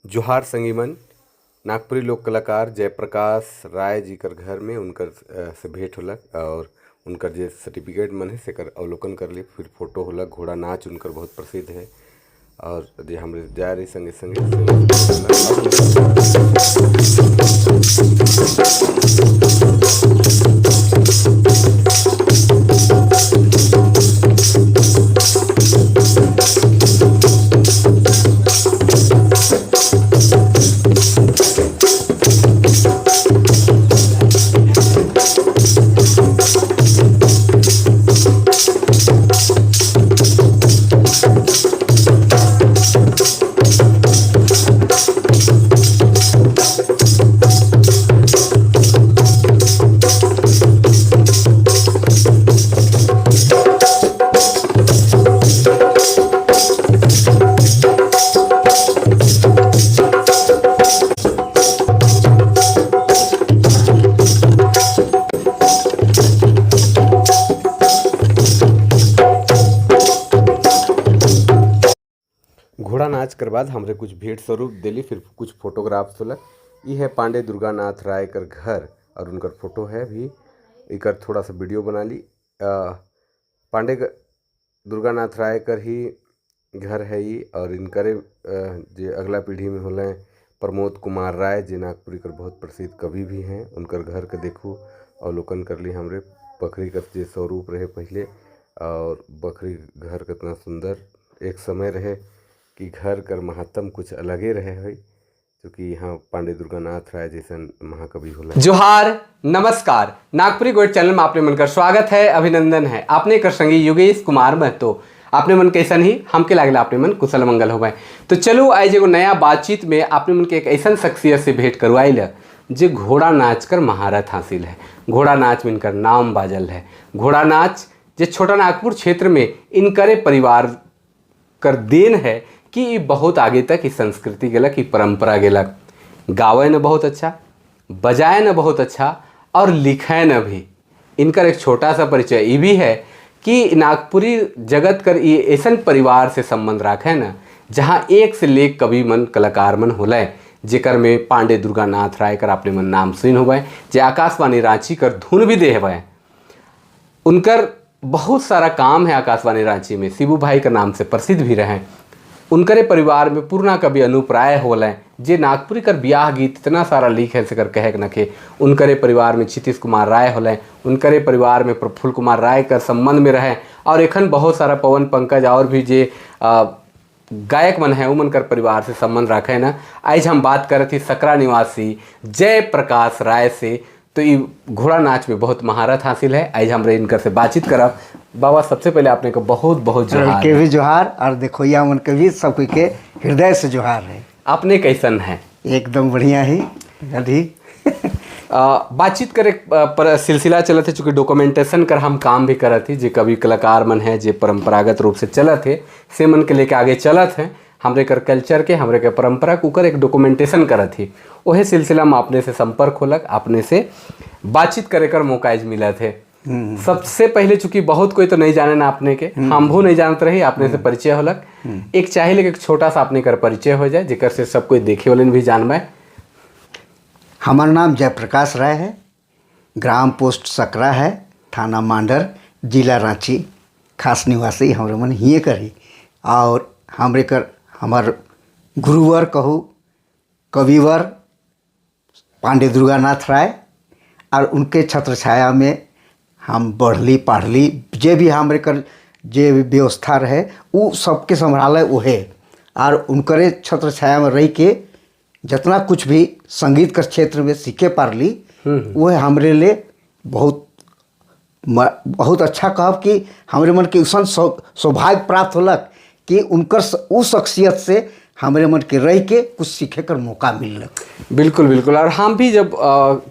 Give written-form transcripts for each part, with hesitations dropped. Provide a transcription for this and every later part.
जोहार संगीमन। नागपुरी लोक कलाकार जयप्रकाश राय जी कर घर में उनकर से भेंट होलक और उनकर जे सर्टिफिकेट मन है सेकर अवलोकन कर ली। फिर फोटो होलक। घोड़ा नाच उनकर बहुत प्रसिद्ध है और जे हमरे जा रही संगे संगे से घोड़ा नाच कर बाद हमरे कुछ भेंट स्वरूप दिली। फिर कुछ फोटोग्राफ्स होलक। ये है पांडे दुर्गानाथ राय कर घर और उनकर फोटो है भी। इकर थोड़ा सा वीडियो बना ली। पांडे दुर्गानाथ राय कर ही घर है ये और इनकरे जे अगला पीढ़ी में होले प्रमोद कुमार राय जे नागपुरी कर बहुत प्रसिद्ध कवि भी हैं। उनकर घर के देखू अवलोकन कर ली। हमरे बकरी का जे स्वरूप रहे पहले और बकरी घर कितना सुंदर एक समय रहे कि घर कर महत्तम कुछ अलगे रहे है क्योंकि यहाँ पांडे दुर्गानाथ राय जैसन महाकवि होला। जोहार नमस्कार। नागपुरी गोट चैनल में आपने मन का स्वागत है, अभिनंदन है। आपने कर संगी योगेश कुमार महतो। आपने मन कैसन ही हमके लागला आपने मन कुशल मंगल हो गए। तो चलो आज एगो नया बातचीत में आपने मन के एक ऐसा शख्सियत से भेंट करवाइल जो घोड़ा नाच कर महारत हासिल है। घोड़ा नाच में इनकर नाम बाजल है। घोड़ा नाच जो छोटा नागपुर क्षेत्र में इनकरे परिवार कर देन है कि ये बहुत आगे तक इस संस्कृति गेलक, ई परंपरा गेलक। गावे न बहुत अच्छा, बजाए न बहुत अच्छा और लिखे न भी। इनकर एक छोटा सा परिचय ये भी है कि नागपुरी जगत कर ये ऐसा परिवार से संबंध रखे न जहाँ एक से लेक कवि मन कलाकार मन होले, जेकर में पांडे दुर्गानाथ राय कर आपने मन नाम सुन हुए, जे आकाशवाणी रांची कर धुन भी दे हुए। उनकर बहुत सारा काम है आकाशवाणी रांची में, शिबू भाई का नाम से प्रसिद्ध भी रहे। उनकरे परिवार में पूर्णा कवि अनूप राय होले जे नागपुरी कर ब्याह गीत इतना सारा लिख है से कर कहे नखे। उनकरे परिवार में क्षितिश कुमार राय होले। उनकरे परिवार में प्रफुल्ल कुमार राय कर संबंध में रहे और एखन बहुत सारा पवन पंकज और भी जे गायक मन है उमन कर परिवार से संबंध रखे ना। आज हम बात कर रहे थे सकरा निवासी जयप्रकाश राय से। तो ये घोड़ा नाच में बहुत महारत हासिल है। आज हम इनकर से बातचीत करब। बाबा सबसे पहले आपने को बहुत बहुत जोहार के भी जोहार और देखो या मन के भी सब के हृदय से जोहार है। आपने कैसन है? एकदम बढ़िया ही अभी बातचीत करे पर सिलसिला चलत है चूँकि डॉक्यूमेंटेशन कर हम काम भी करत थी। जे कवि कलाकार मन है जे परंपरागत रूप से चलत है से मन के लेके आगे चलत है। हमरे कर कल्चर के हमरे के परंपरा के ऊपर एक डॉक्यूमेंटेशन करत थी। वही सिलसिला में अपने से संपर्क होलक, अपने से बातचीत करे कर मौका आज मिला थे। सबसे पहले चूंकि बहुत कोई तो नहीं जाने ना आपने के, हम भी नहीं जानते रही, आपने से परिचय होलक। एक चाहे लेके एक छोटा सा अपने कर परिचय हो जाए जेकर से सब कोई देखे वाले भी जानबे। हमारा नाम जयप्रकाश राय है। ग्राम पोस्ट सकरा है, थाना मांडर, जिला रांची। खास निवासी हमारे मन हिए करी और हमरे कर हमार गुरुवर कहू कविवर पांडे दुर्गानाथ राय और उनके छत्र छाया में हम बढ़ली पढ़ली। जे भी हमरे कर जे व्यवस्था रहे वो सबके संभाले उहे और उनकरे छत्र छाया में रह के जितना कुछ भी संगीत कर क्षेत्र में सीखे पारली वह हमरे लिए बहुत अच्छा कहब कि हमरे मन के उसन सौभाग्य प्राप्त होलक कि उनकर उस शख्सियत से हमारे मन के रह के कुछ सीखे कर मौका मिलक। बिल्कुल बिल्कुल। और हम भी जब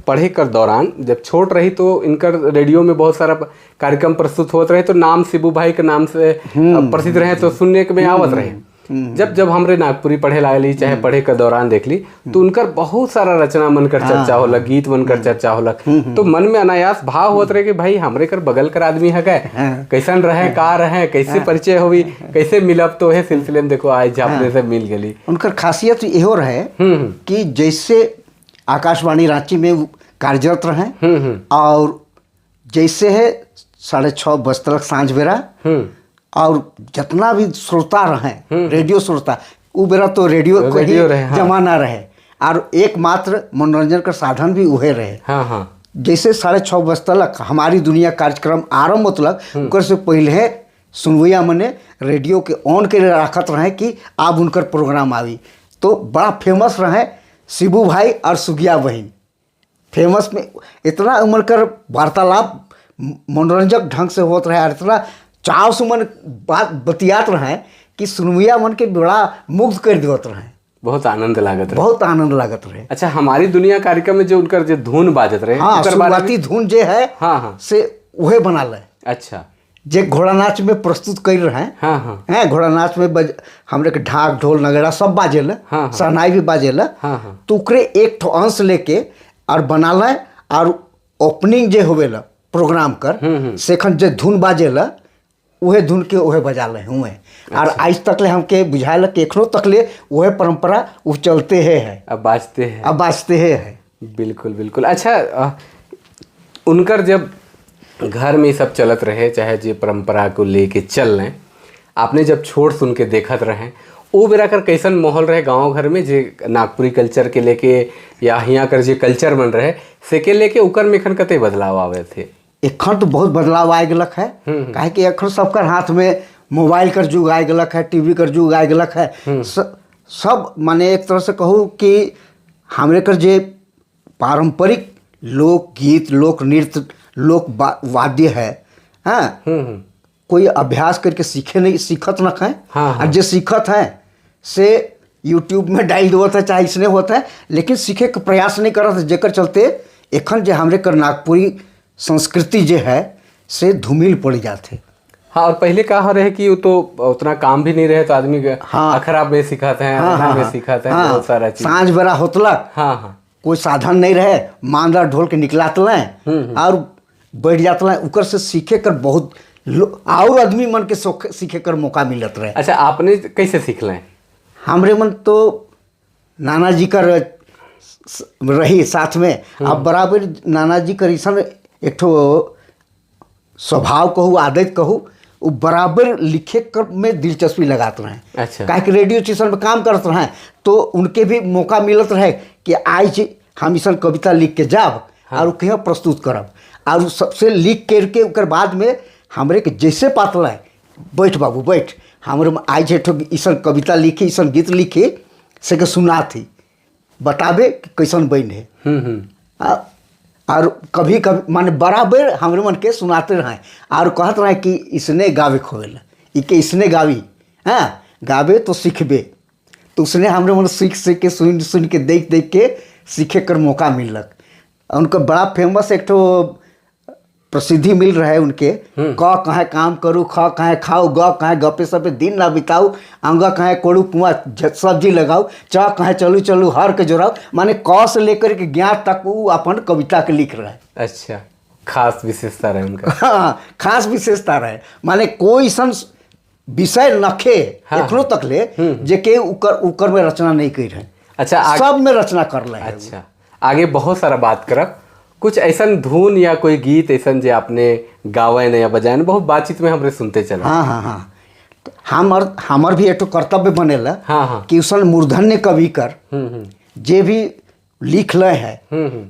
पढ़े कर दौरान जब छोट रही तो इनकर रेडियो में बहुत सारा कार्यक्रम प्रस्तुत होते रहे। तो नाम शिबू भाई के नाम से प्रसिद्ध रहे तो सुनने के में आवत रहे। जब जब हमरे नागपुरी पढ़े लागली चाहे पढ़े के दौरान देख ली तो उनकर बहुत सारा रचना मन कर चर्चा होलक, गीत मन कर चर्चा होलक। तो मन में अनायास भाव होत रहे कि भाई हमरे कर बगल कर आदमी है गए, कैसन रहे, का रहे, कैसे परिचय हुई, कैसे मिलब। तो है सिलसिले में देखो आज अपने से मिल गई। उनकर खासियत इहो रहे कि जैसे आकाशवाणी रांची में कार्यरत रहे और जैसे है 6:30 बजे तक सांझ बेरा और जितना भी श्रोता रहे रेडियो श्रोता उ बेरा तो रेडियो रहे, जमाना रहे और एकमात्र मनोरंजन का साधन भी उहे रहे। जैसे 6:30 बजे तक हमारी दुनिया कार्यक्रम आरंभ होतलक उनकर से पहले सुनवैया मने रेडियो के ऑन के रखत रहे कि अब उनकर प्रोग्राम आई। तो बड़ा फेमस रहे शिबू भाई और सुगिया बहन। फेमस में इतना उनकर वार्तालाप मनोरंजक ढंग से होत रहे और इतना चाव से मन बात बतियात रहे कि सुनवैया मन के बड़ा मुग्ध कर देवत रहे। बहुत आनंद लागत रहे, बहुत आनंद लागत रहे। अच्छा, हमारी दुनिया कार्यक्रम में जो उनकर जो धुन बाजत रहे, हाँ, शुरुआती धुन जे है से वही बना ले। अच्छा, जे घोड़ा नाच में प्रस्तुत कर रहे हैं, घोड़ा नाच में हमरे के ढाक ढोल नगड़ा सब बाजेला, शहनाई भी बाजेला। तो उकरे एक ठो अंश लेके और बना ले और ओपनिंग जे होवेला प्रोग्राम कर सेखन जे धुन बाजेला उहे धुन के उहे बजा ले हुए। और आज तक ले हमके बुझाएल कि एखनो तक ले वह परंपरा वो चलते है, अब बाजते है। बिल्कुल बिल्कुल। अच्छा, उनकर जब घर में सब चलत रहे चाहे जो परंपरा को लेके चल रहे, आपने जब छोड़ सुन के देखत रहे वो बेरा कर कैसन माहौल रहे गांव घर में जे नागपुरी कल्चर के लेके या यहाँ कर जो कल्चर बन रहे से के लेके उकर में एखन कते बदलाव आवे थे? एखन तो बहुत बदलाव आ गलक है, काहे कि एखन सबकर हाथ में मोबाइल कर जुग आ गलक है, टीवी कर जुग आ गलक है। सब माने एक तरह से कहूँ कि हमरे कर जे पारंपरिक लोकगीत, लोक नृत्य, लोक वाद्य है, हाँ, कोई अभ्यास करके सीखत न है। और जो सीखत है से यूट्यूब में डाल देवत है चाहे इसने होता है, लेकिन सीखे के प्रयास नहीं करत, जेकर चलते एखन जे हमरे कर नागपुरी संस्कृति जे है से धूमिल पड़ जाते। हाँ, और पहले कहा रहे कि वो तो उतना काम भी नहीं रहे तो आदमी अखरा में सिखाते हैं, में सिखाते हैं, बहुत सारा चीज सांझ बेरा होतलक। कोई साधन नहीं रहे, मांदा ढोल के निकलात और बैठ जाते उकर से सीखे कर बहुत और आदमी मन के सीखे कर मौका मिलत रहे। अच्छा, आपने कैसे सीख लें? हमरे मन तो नाना जी का रही साथ में, अब बराबर नाना जी का ऐसा एक ठो स्वभाव कहूँ, आदत कहूँ, वो बराबर लिखे कर में दिलचस्पी लगाते रहे। अच्छा, काहे कि रेडियो स्टेशन पर काम करते रहे तो उनके भी मौका मिलत रहे कि आज हम ऐसा कविता लिख के जाब और कहीं प्रस्तुत करब और सबसे लिख करके उकर बाद में हमरे के जैसे पातला है, बैठ बाबू बैठ, हमरे आज ऐसा कविता लिखी, ऐसा गीत लिखी से के सुना थी, बताबे कि कैसन बन है। और कभी कभी माने बराबर हमरे मन के सुनाते रहे और कहते रहे कि इसने गावे खोवेला, इके इसने गावी, हाँ गावे तो सीखबे। तो उसने हमरे मन सीख के सुन के देख के सीखे कर मौका मिलक। उनका बड़ा फेमस एक तो प्रसिद्धि मिल रहा है उनके, क कहे काम करूँ, ख कहे खाऊ, ग कहे गपे सपे दिन ना बिताऊ, अंग कहे कोड़ू कुआं सब्जी लगाऊ, च कहे चलू चलू हर के जोड़ाऊ। माने क से लेकर के ज्ञान तक वो अपन कविता के लिख रहा है। अच्छा, खास विशेषता रहे उनका। हाँ, खास विशेषता रहे, माने कोई सन विषय नखे एखनो तक ले जे के उकर में रचना नहीं कर रहे। अच्छा, सब में रचना कर रहे। अच्छा, आगे बहुत सारा बात करब, कुछ ऐसा धुन या कोई गीत ऐसा जो आपने गावे न या बजाए न, बहुत बातचीत में हमरे सुनते चला। हाँ, तो हमर भी एक कर्तव्य बनेला कि उसन मूर्धन्य कवि कर जे भी लिख ले है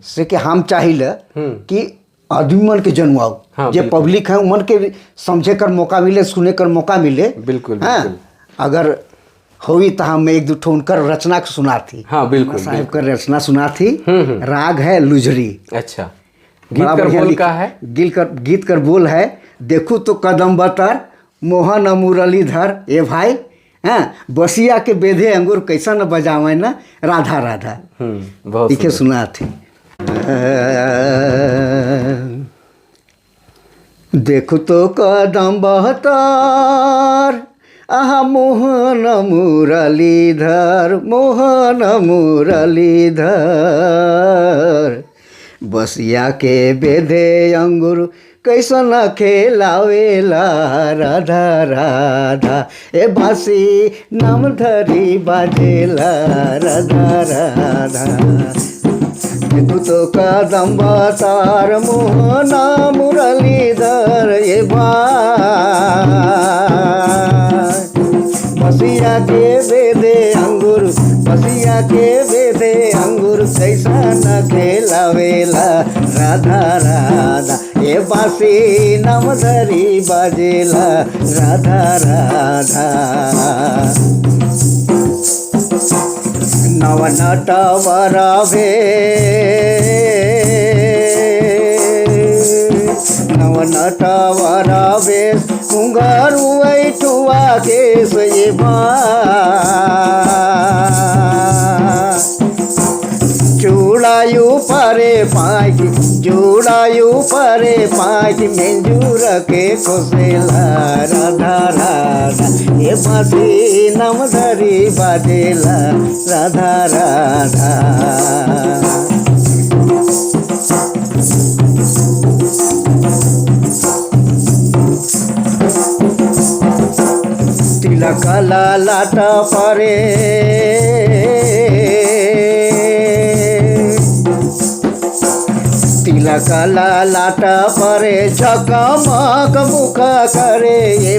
से कि हम चाहिए कि आदमी मन के जन्माओ, जे पब्लिक है उमन के समझे कर मौका मिले, सुने कर मौका मिले। बिल्कुल। अगर हुई तो हम एक दो ठो उनकर रचना सुना थी। हाँ, बिल्कुल साहिब कर रचना सुना थी। राग है लुजरी। अच्छा, गीत कर बोल का है? गीत कर बोल है, देखू तो कदम बतर मोहन मुरलीधर ए भाई, हाँ बसिया के बेधे अंगूर कैसा न बजावे ना राधा राधा। बहुत लिखे सुना थी। देखू तो कदम बहतर आहा मोहन मुरलीधर, मोहन मुरलीधर, बसिया के बेधे अंगूर कैसन खेलावेला राधा राधा, ए बासी नाम धरी बाजेला राधा राधा, तू तो कदम तार मोहना मुरलीधर, ए बसिया के बेदे अंगूर, बसिया के बेदे अंगूर कैसा न खेलावेला राधा राधा, ए बासी नाम धरी बाजेला राधा राधा। नवनट वरावे, नवनट वरावे घुंघरू ऐठुआ केस, ये चूड़ायु परे पाकी, चूड़ायु परे पाकी मेंजूर के कोसेला राधा राधा, ये बासी नाम धरी बाजेला राधा राधा। तिलक लाट परे, तिलक लाट परे झकमक मुख करे, ये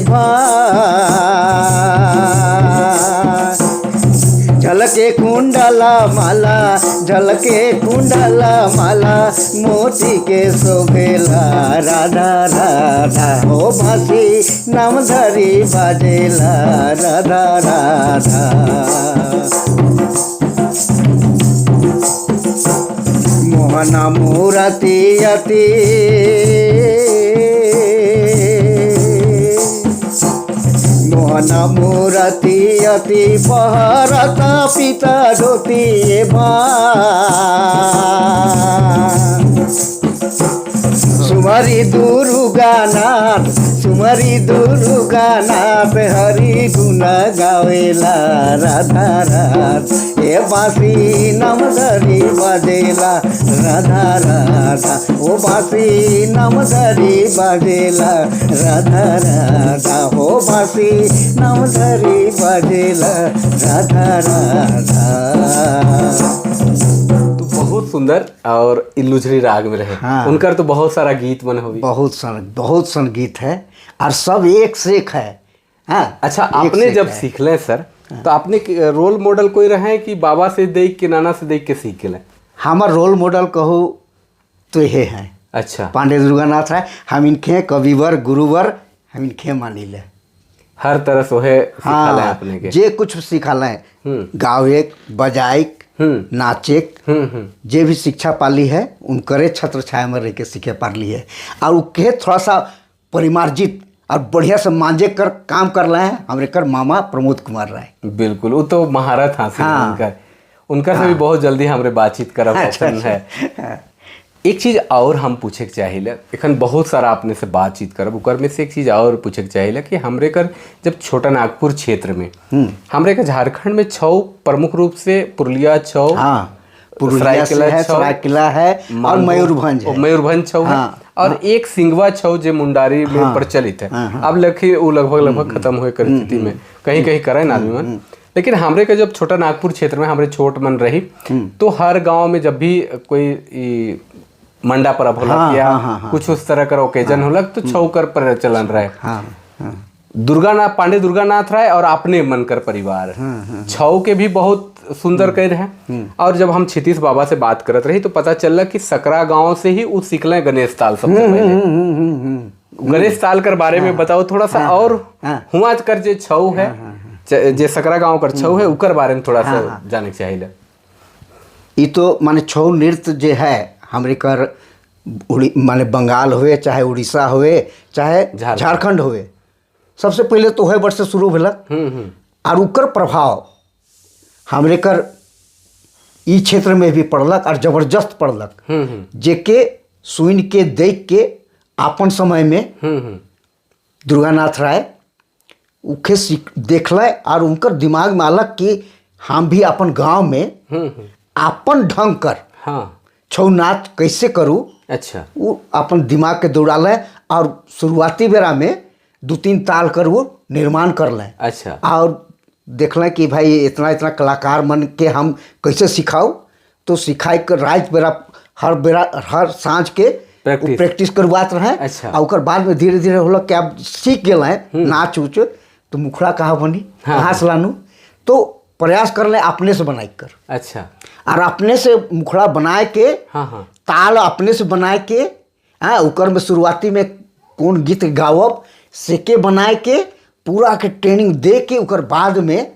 झलके कुंडला माला, झलके कुंडला माला मोती के शोभेला राधा राधा, हो बासी नाम धरी बाजेला राधा राधा। मोहन मूरति अति, मोहन मूरति अति पहरत पिता धोती, सुमरी दुर्गानाथ, सुमरी दुर्गानाथ हरि गुण गावेला राधा राधा, ए बासी नाम धरी बाजेला राधा राधा, ओ बासी नाम धरी बाजेला राधा राधा, हो बासी नाम धरी बाजेला राधा राधा। तो बहुत सुंदर और इल्लुझरी राग में रहे। हाँ। उनकर तो बहुत सारा गीत मन होगी। बहुत सन गीत है और सब एक से एक है। हाँ, अच्छा, एक आपने से जब एक है। सीख लें सर, तो आपने रोल मॉडल कोई रहे हैं कि बाबा से देख के, नाना से देख के सीख लें? हमार रोल मॉडल कहूँ तो ये है अच्छा, पांडे दुर्गानाथ है। हम इनके कविवर गुरुवर हम इनके मानी ले। हर तरह से है सिखा लें हाँ, आपने के। जे कुछ सिखा लें, गावे बजाए नाचे, जे भी शिक्षा पाली है उनकरे छत्र छाया में रह के सीखे पाली है। और उनके थोड़ा सा परिमार्जित और बढ़िया से मांझे कर काम कर रहे हैं हमारे कर मामा प्रमोद कुमार राय। बिल्कुल, वो तो महारत हासिल है हाँ। उनका से भी बहुत जल्दी हमरे बातचीत करब ऑप्शन है। एक चीज़ और हम पूछे के चाहिए, एखन बहुत सारा अपने से बातचीत करब, उकर में से एक चीज़ और पूछे के चाहिए कि हमरे कर जब छोटा नागपुर क्षेत्र में हमरे का झारखंड में छौ प्रमुख रूप से पुरुलिया छौ, हाँ, पुरुलिया से है, सरायकेला है और मयूरभंज है। मयूरभंज छौ है और एक सिंगवा छौ जो मुंडारी में प्रचलित है। अब लखी वो लगभग खत्म हुए कर स्थिति में कहीं कहीं करे ना आदमी मन। लेकिन हमरे का जब छोटा नागपुर क्षेत्र में हमरे छोट मन रही, तो हर गांव में जब भी कोई मंडा पर्व होलक या कुछ उस तरह का ओकेजन होलक तो छौकर प्रचलन रहे। दुर्गानाथ, पांडे दुर्गानाथ राय और अपने मनकर परिवार छौ के भी बहुत सुंदर कह रहे। और जब हम क्षितिश बाबा से बात करत रही तो पता चलला कि सकरा गांव से ही उस सीखले गणेश ताल सबसे पहले। गणेश ताल कर बारे में बताओ थोड़ा सा। और हुआ कर जे छौ है, जे सकरा गांव कर छौ है, उकर बारे में थोड़ा सा जाने के चाहिए। ये तो माने छौ नृत्य जे है हमरे कर माने बंगाल हुए चाहे उड़ीसा हुए चाहे झारखंड हुए, सबसे पहले तो है वर्ष से शुरू भेलक। और उकर प्रभाव हमरे कर ई क्षेत्र में भी पड़लक और जबरदस्त पड़लक। जेके सुन के देख के अपन समय में दुर्गानाथ राय उखे देखल और उनकर दिमाग में अलग कि हम भी अपन गांव में अपन ढंग कर हाँ छऊ नाच कैसे करूँ। अच्छा वो अपन दिमाग के दौड़ाल और शुरुआती बेरा में 2-3 ताल कर वो निर्माण कर लें। अच्छा और देख लें कि भाई इतना इतना कलाकार मन के हम कैसे सिखाओ, तो सिखाई कर रात बेरा हर सांझ के प्रैक्टिस करवात रहे। अच्छा। और ओकर बाद में धीरे धीरे होल कि आप सीख गए हैं नाच उच, तो मुखड़ा कहाँ बनी कहाँ से लानू, तो प्रयास कर लें अपने से बनाई कर। अच्छा और अपने से मुखड़ा बनाए के हाँ ताल अपने से बनाए के हाँ ओकर में शुरुआती में कौन गीत गावब सेके बनाए के पूरा के ट्रेनिंग दे के ओकर बाद में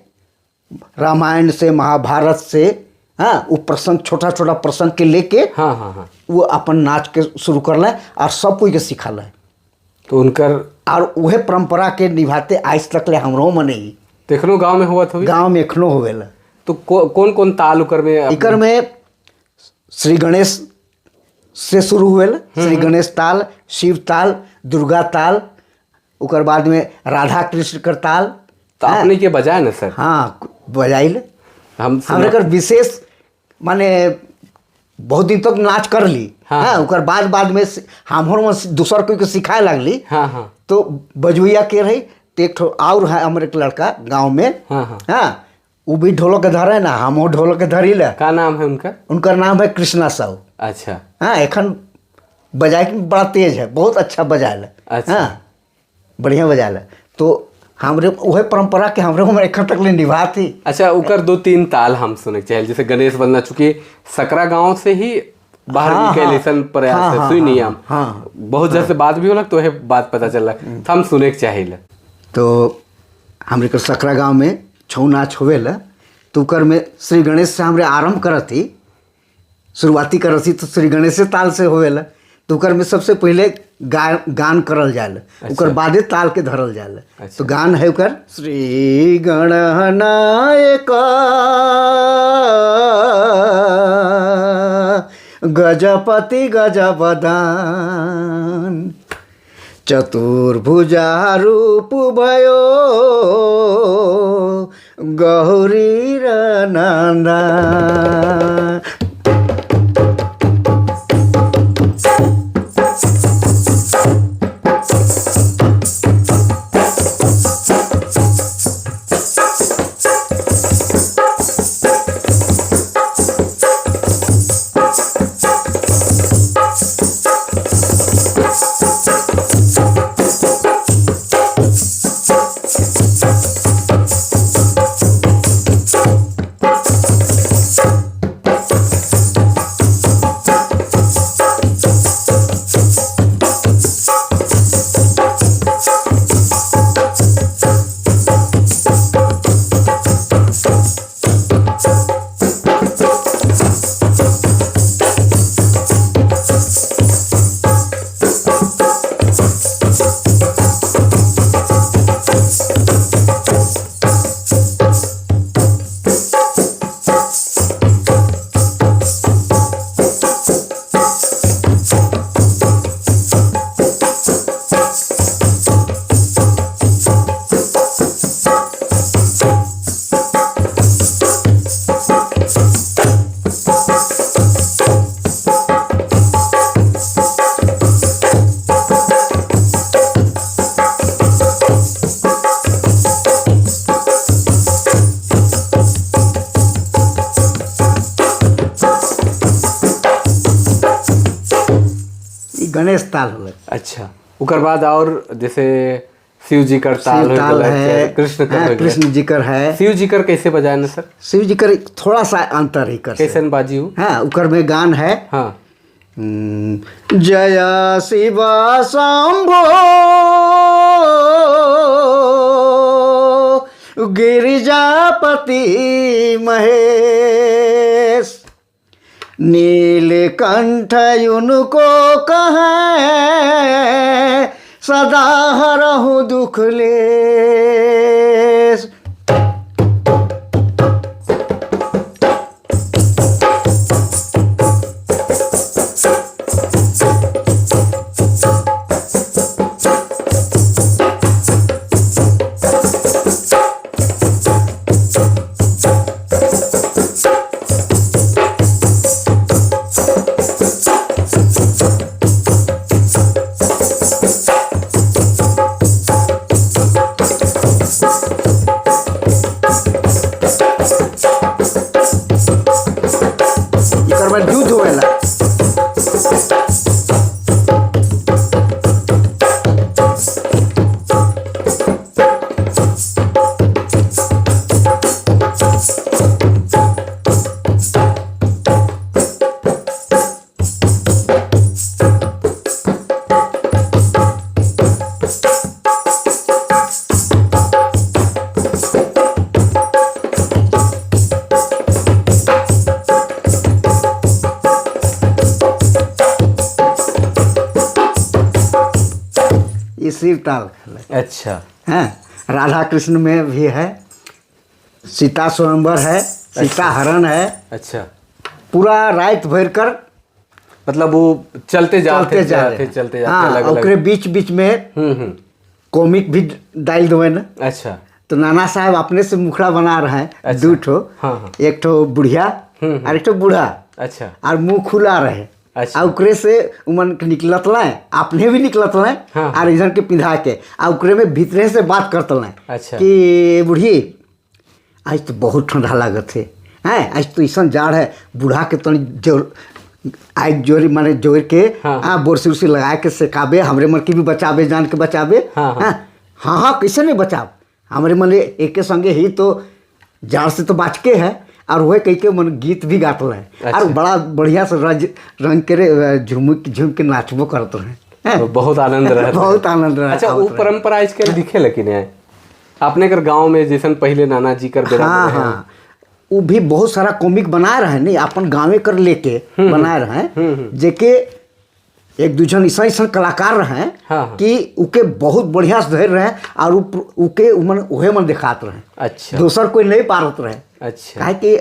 रामायण से महाभारत से हाँ वो प्रसंग छोटा छोटा प्रसंग के लेके हाँ वो अपन नाच के शुरू कर लें और सब कोई के सिखा लें। तो उनकर और वह परंपरा के निभाते आज तक ले हमरो मने ही देखनो गांव में हुआ था गाँव में एखनो होवेला। तो कौन कौन ताल उकर में इकर में श्री गणेश से शुरू हुएल, श्री गणेश ताल, शिव ताल, दुर्गा ताल, उकर बाद में राधा कृष्ण कर ताल। तो आपने के बजाय ना सर? हाँ बजाइल हमरे कर विशेष माने बहुत दिन तक नाच कर ली। हाँ उकर बाद में हमर दूसर कोई के सिखाए लगली। हाँ तो बजुइया के रही तो एक और है हमारे एक लड़का गाँव में हाँ वो भी ढोलक के धरे ना, हम ढोलक के धरी ला। का नाम है उनका? उनका नाम है कृष्णा साहू। अच्छा हाँ एखन बजाए के बड़ा तेज है, बहुत अच्छा बजाए। अच्छा हाँ बढ़िया बजाए। तो हमरे वह परंपरा के हमरे एखन तक ले निभा थी। अच्छा उकर 2-3 ताल हम सुने चाहिए, जैसे गणेश वंदना, चूंकि सकरा गांव से ही बाहर निकलेसन प्रयास है सुई नियम बहुत जैसे बात भी होला, तो है बात पता चला तो हम सुने के चाहिए। तो हमरे कर सकरा गांव में छऊ नाच होवेला, तो उकर में श्री गणेश से हमरे आरंभ करती शुरुआती करती तो श्री गणेश से ताल से होवेला। तो उकर में सबसे पहले गान करल जाए। अच्छा। उकर बादे ताल के धरल जाए। अच्छा। तो गान है उकर श्री गणनायक गजपति गजबदान चतुर्भुजा रूप भयो गौरी र नंदन। गणेश ताल हो। अच्छा उकर बाद और जैसे शिव जी कर ताल है, कृष्ण जी कर है। शिव जी कर कैसे बजाए ना सर? शिव जी कर थोड़ा सा अंतर ही कर कैसे बाजी हूँ। हाँ उकर में गान है हाँ जय शिव शंभो गिरिजापति महेश नीलकंठ उनको कहे सदा हरहु दुख लेस। वाला। ये शिव ताल है। अच्छा हैं, राधा कृष्ण में भी है, सीता स्वयंवर है, सीता हरण है। अच्छा, पूरा रात भर कर मतलब वो चलते जाते चलते चलते हाँ, अलग ओकरे अलग। बीच बीच में हम्म। कॉमिक भी डाल दो ना। अच्छा तो नाना साहब अपने से मुखड़ा बना रहे हैं, अच्छा। 2 ठो, हाँ, हाँ। एक ठो बुढ़िया और एक ठो बूढ़ा, अच्छा और मुंह खुला रहे। अच्छा। आ ओकरे से उमन के निकलत लाए, आपने भी निकलत लाए, हाँ, और इधर के पिधा के आ ओकरे में भीतरे से बात करत लाए अच्छा। कि बुढ़ी आज तो बहुत ठंडा लागत है, हैं आज तो ऐसा जाड़ है, बूढ़ा के तनी जोर आज जोरी माने जोर के हाँ। बोरसी उर्सी लगा के सेकाबे, हमरे मन की भी बचाबे, जान के बचाबे। हाँ, हाँ। हाँ हाँ, कैसे नहीं बचाब, हमारे मन एक के संगे ही तो जाड़ से तो बाच के है, और वह कह के मन गीत भी गात रहे। अच्छा। और बड़ा बढ़िया से रंग के झूम के नाचबो करते रहे। तो बहुत आनंद रहा। बहुत आनंद रहा। अच्छा, वो परंपरा आजकल दिखे लेकिन है अपने कर गांव में जैसन पहले नाना जी कर बेरा हाँ में रहे। हाँ, वो भी बहुत सारा कॉमिक बना रहे हैं, नहीं अपन गाँवे कर लेके बना रहे हैं, जेके एक दूजन ऐसा ऐसा कलाकार रहे हाँ, हाँ। कि उके बहुत बढ़िया से धर रहे, और उके उमन उहे मन दिखात रहे। अच्छा दोसर कोई नहीं पारत रहे। अच्छा काहे कि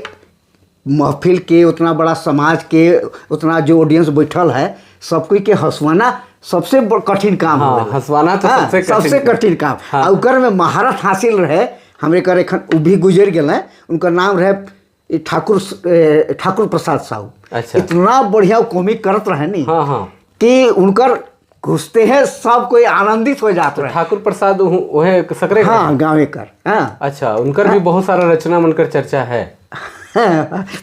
महफिल के उतना बड़ा समाज के उतना जो ऑडियंस बैठल है, सब कोई के हंसवाना सबसे कठिन काम हाँ, होवेला। हंसवाना तो हाँ, सबसे कठिन सबसे कठिन काम। हाँ। और ओकर में महारत हासिल रहे। हमरे कर एखन उ भी गुजर गए हैं, उनका नाम रहे ठाकुर प्रसाद साहू। अच्छा। इतना बढ़िया कॉमिक करत रहे नहीं हाँ हाँ। कि उनकर घुसते हैं सब कोई आनंदित हो जाते रहे। ठाकुर प्रसाद वह सकरे का? हाँ, गाँवे कर। हाँ अच्छा, उनकर भी बहुत सारा रचना मनकर चर्चा है।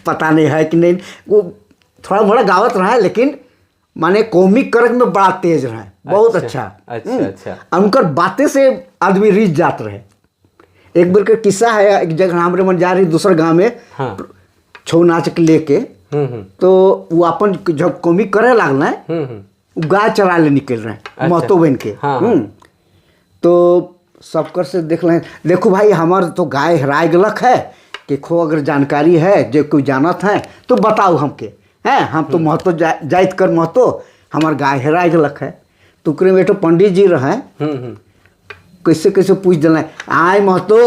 पता नहीं है कि नहीं, वो थोड़ा मोड़ा गावत रहा है, लेकिन माने कॉमिक करक में बड़ा तेज रहा है, बहुत अच्छा। अच्छा अच्छा। और उनकर बातें से आदमी रीझ जात रहे। एक बार का किस्सा है, एक जगह हमरे मन जा रही दूसरे गांव में, हाँ। छौ नाच के लेके, तो वो अपन जब कॉमिक करे लागल है, वो गाय चरा ले निकल रहे हैं। अच्छा। महतो बन के। हाँ, हाँ। तो सबकर से देख लें, देखो भाई हमार तो गाय हेराय गलक है, कि खो अगर जानकारी है जो कोई जानत है तो बताओ हमके, हैं हम तो महतो जाइत कर महतो, हमार गाय हेराय गलक है। तो ओकरे में एक पंडित जी रहे, कैसे कैसे पूछ दिल, आय महतो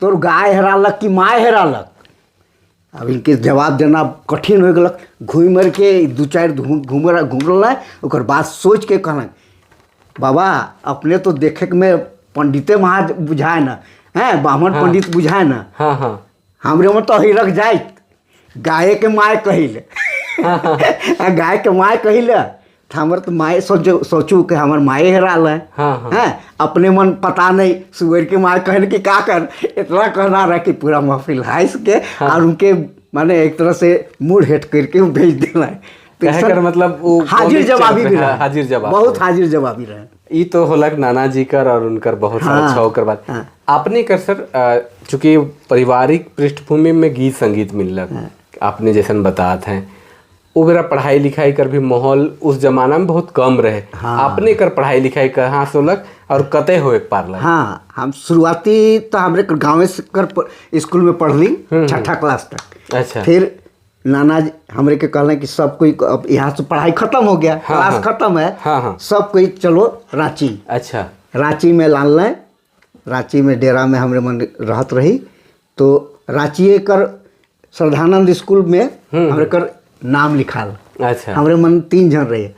तोर गाय हेरालक कि माय हेरालक। अब इनके जवाब देना कठिन हो गलक। घूम मर के 2-4 घूम रहा है, ओकर बाद सोच के कहना, बाबा अपने तो देखे के में पंडिते महा बुझाए न, हैं ब्राह्मण हाँ। पंडित बुझाए न, हाँ हाँ। हमरे में तो ही रख जाए गाय के माय कहिल। गाय के माय कहिल, हमर तो माए सोचू कि हमार माए हेराल है। हाँ, हाँ। हैं अपने मन पता नहीं, सुअर के माए कहन कि का कर, इतना कहना रहा कि पूरा महफिल हाइस के, हाँ। और उनके माने एक तरह से मूड हेट करके वो भेज देना है। कहे कर मतलब वो हाजिर जवाबी भी रहा, हाजिर जवाब, बहुत हाजिर जवाबी रहे। ई तो होलक नाना जी कर और उनकर बहुत सारा हाँ, अच्छा होकर बात। हाँ। आपने कर सर चूंकि पारिवारिक पृष्ठभूमि में गीत संगीत मिलक, आपने जैसन बताते हैं, वो मेरा पढ़ाई लिखाई कर भी माहौल उस जमाना में बहुत कम रहे। हाँ। आपने कर पढ़ाई लिखाई कहाँ से होलक और कते होए पारलक? हाँ, हम शुरुआती तो हमरे गाँव से कर स्कूल में पढ़ ली 6ठा क्लास तक। अच्छा। फिर नाना जी हमरे के कहले कि सब कोई अब यहाँ से पढ़ाई खत्म हो गया, हाँ, क्लास हाँ। खत्म है, हाँ, हाँ। सब कोई चलो रांची। अच्छा। रांची में लान लें, रांची में डेरा में हमरे मन रहत रही। तो रांची कर श्रद्धानंद स्कूल में हमरे कर नाम लिखाल। अच्छा। हमरे मन 3 जन रहे,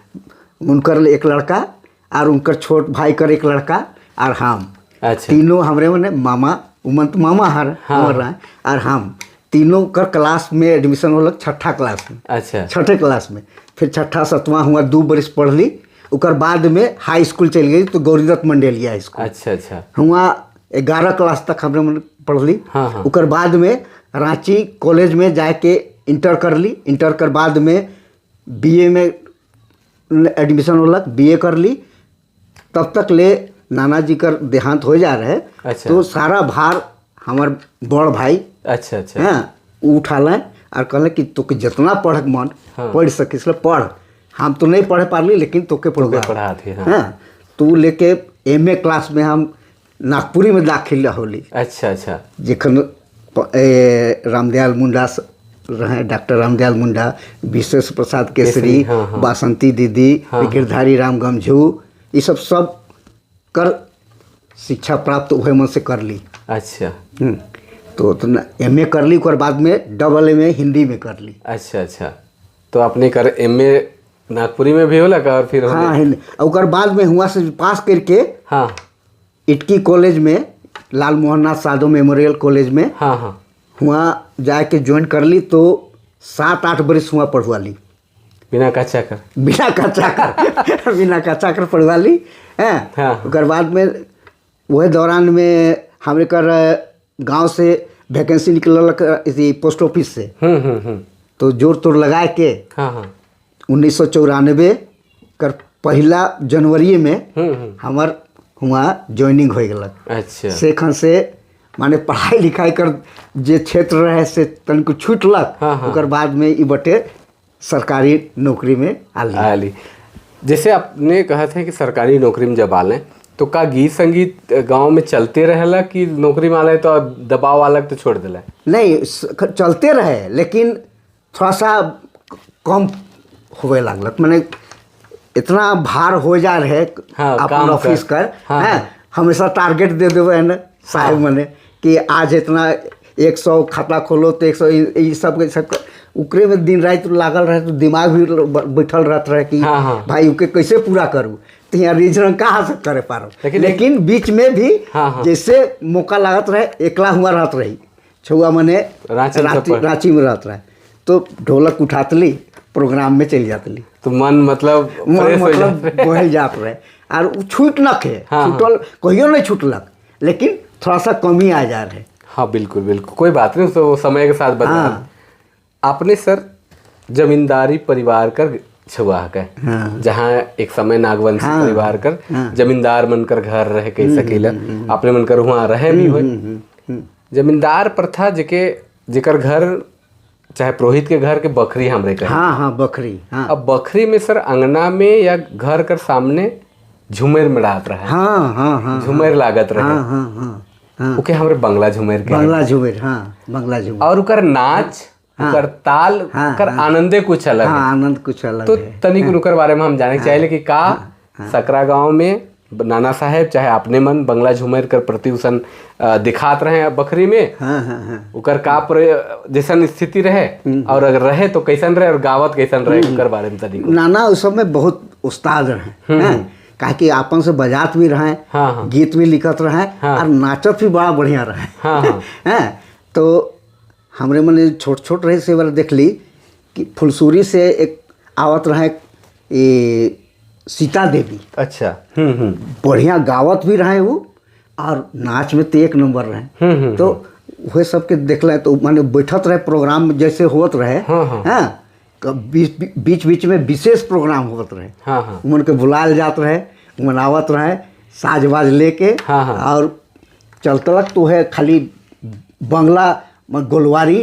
उनकर एक लड़का और उनकर छोट भाई कर एक लड़का और हम। अच्छा। तीनों हमरे मने मामा उमन तो मामा हर हाँ। रहा, और हम तीनों कर क्लास में एडमिशन होलक 6ठा क्लास में। अच्छा। 6ठे क्लास में फिर 6ठा 7वां हुआ, 2 बरस पढ़ ली। उकर बाद में हाई स्कूल चल गई, तो गौरीदत्त मंडेलिया स्कूल। अच्छा अच्छा। हुआ 11 क्लास तक हमरे मन पढ़ ली। हाँ, हाँ। उकर बाद में रांची कॉलेज में जाके इंटर कर ली। इंटर कर बाद में बीए में एडमिशन होलक, बीए कर ली। तब तक ले नाना जी का देहांत हो जा रहे। अच्छा। तो सारा भार हमार बड़ भाई अच्छा अच्छा। हाँ उ उठालें और कहले कि तोके जितना पढ़क मन हाँ। पढ़ सकिस पढ़। हम तो नहीं पढ़े पारली लेकिन तोके पढ़ा थी, हाँ। हाँ तो लेके एमए क्लास में हम नागपुरी में दाखिल होली। अच्छा अच्छा। जखन रामदयाल मुंडा रहे, डॉक्टर रामदयाल मुंडा, विश्वेश प्रसाद केसरी, हाँ, हाँ। बासंती दीदी, हाँ, हाँ। गिरधारी राम गमझू, ये सब कर शिक्षा प्राप्त हुए मन से कर ली। अच्छा तो एमए कर ली। और बाद में डबल एमए हिंदी में कर ली। अच्छा अच्छा। तो आपने कर एमए नागपुरी में भी होला का और फिर हाँ हिंदी। और बाद में हुआ से पास करके हाँ इटकी कॉलेज में, लाल मोहन साधो मेमोरियल कॉलेज में हाँ हाँ हुआ जाके ज्वाइन कर ली। तो 7-8 बरस हुआ पढ़वा ली बिना कच्चा कर। बिना कच्चा कर बिना कच्चा कर पढ़वा ली हैं। हाँ। उसके बाद में वह दौरान में हमारे कर गांव से वैकेंसी निकल इसी पोस्ट ऑफिस से। तो जोर तोड़ लगा के हाँ हाँ 1994 कर 1 जनवरी में हमार हुआ ज्वाइनिंग हो गलक। अच्छा। से खन से माने पढ़ाई लिखाई कर जे क्षेत्र रहे से तनिक छूटलक। हाँ, हाँ। ओकर बाद में ई बटे सरकारी नौकरी में आली। आली। जैसे आपने कहा था कि सरकारी नौकरी में जब आले तो का गीत संगीत गांव में चलते रहेला कि नौकरी में आले तो दबाव अलग तो छोड़ दिला? नहीं चलते रहे लेकिन थोड़ा सा कम होवे लागलक। माने इतना भार हो जा रहे हाँ, अपन ऑफिस कर। हाँ, हैं हाँ। हमेशा टारगेट दे देवे न साहब। हाँ। मने कि आज इतना 100 खाता खोलो तो 100 ये सब उकरे में दिन रात लागल रहे। तो दिमाग भी बैठल रहत रहे कि हाँ, हाँ। भाई उके कैसे पूरा करूँ। तो यहाँ रीजन कहाँ से करे पारो। लेकिन बीच में भी हाँ, हाँ। जैसे मौका लागत रहे एकला हुआ रहत रही छुआ मने रांची में रहत रहे। तो ढोलक उठातली प्रोग्राम में चली जातली। तो मन मतलब बहल जात रहे और उ छूट न खे। हाँ, छूटल कहियो नहीं छूटलक लेकिन थोड़ा सा कमी आ जा रहे। हाँ बिल्कुल बिल्कुल, कोई बात नहीं, तो समय के साथ बदला। हाँ। आपने सर जमींदारी परिवार कर छुआ का, हाँ। जहाँ एक समय नागवंशी हाँ। परिवार कर हाँ। जमींदार मनकर घर रहे कह सकेला। आपने मनकर वहाँ रहे भी हुए। जमींदार प्रथा जेकर घर चाहे पुरोहित के घर के बखरी हमरे कहे। हाँ हाँ बकरी। हाँ अब बखरी में सर अंगना में या घर कर सामने झूमर मिलात रहा है। हाँ हाँ हाँ झूमर लागत रहे। हाँ हाँ हाँ हाँ ओके हमरे बंगला झूमर के बंगला झूमर। हाँ बंगला झूमर। और उकर नाच उकर ताल हाँ, कर आनंदे कुछ अलग है। हाँ आनंद कुछ अलग तो है। तनिक उनकर बारे में हम जाने चाहेले कि का सकरा गांव में नाना साहेब चाहे अपने मन बंगला झूमर कर प्रति उसन दिखात रहे बखरी में। हाँ हाँ हाँ उकर का जैसन स्थिति रहे और अगर रहे तो कैसन रहे और गावत कैसन रहे उनकर बारे में तनिक। नाना उस समय बहुत उस्ताद रहे। काहे कि आपन से बजात भी रहे। हाँ, हाँ। गीत भी लिखत रहे। हाँ। और नाचत भी बड़ा बढ़िया रहे। हाँ, हाँ। हैं तो हमरे मन छोट छोट रहे से वाला देख ली कि फुलसूरी से एक आवत रहे ये सीता देवी। अच्छा। बढ़िया गावत भी रहे वो और नाच में तो एक नंबर रहे। तो वह सबके देखले तो माने बैठत रहे प्रोग्राम में जैसे होत रहे। हाँ, हाँ। हाँ बीच बीच में विशेष प्रोग्राम होत रहे। हाँ, हाँ। उमन के बुलाल जात रहे, मनावत रहे साज बाज लेके। हाँ, हाँ। और चलतलक तो है खाली बंगला गोलवारी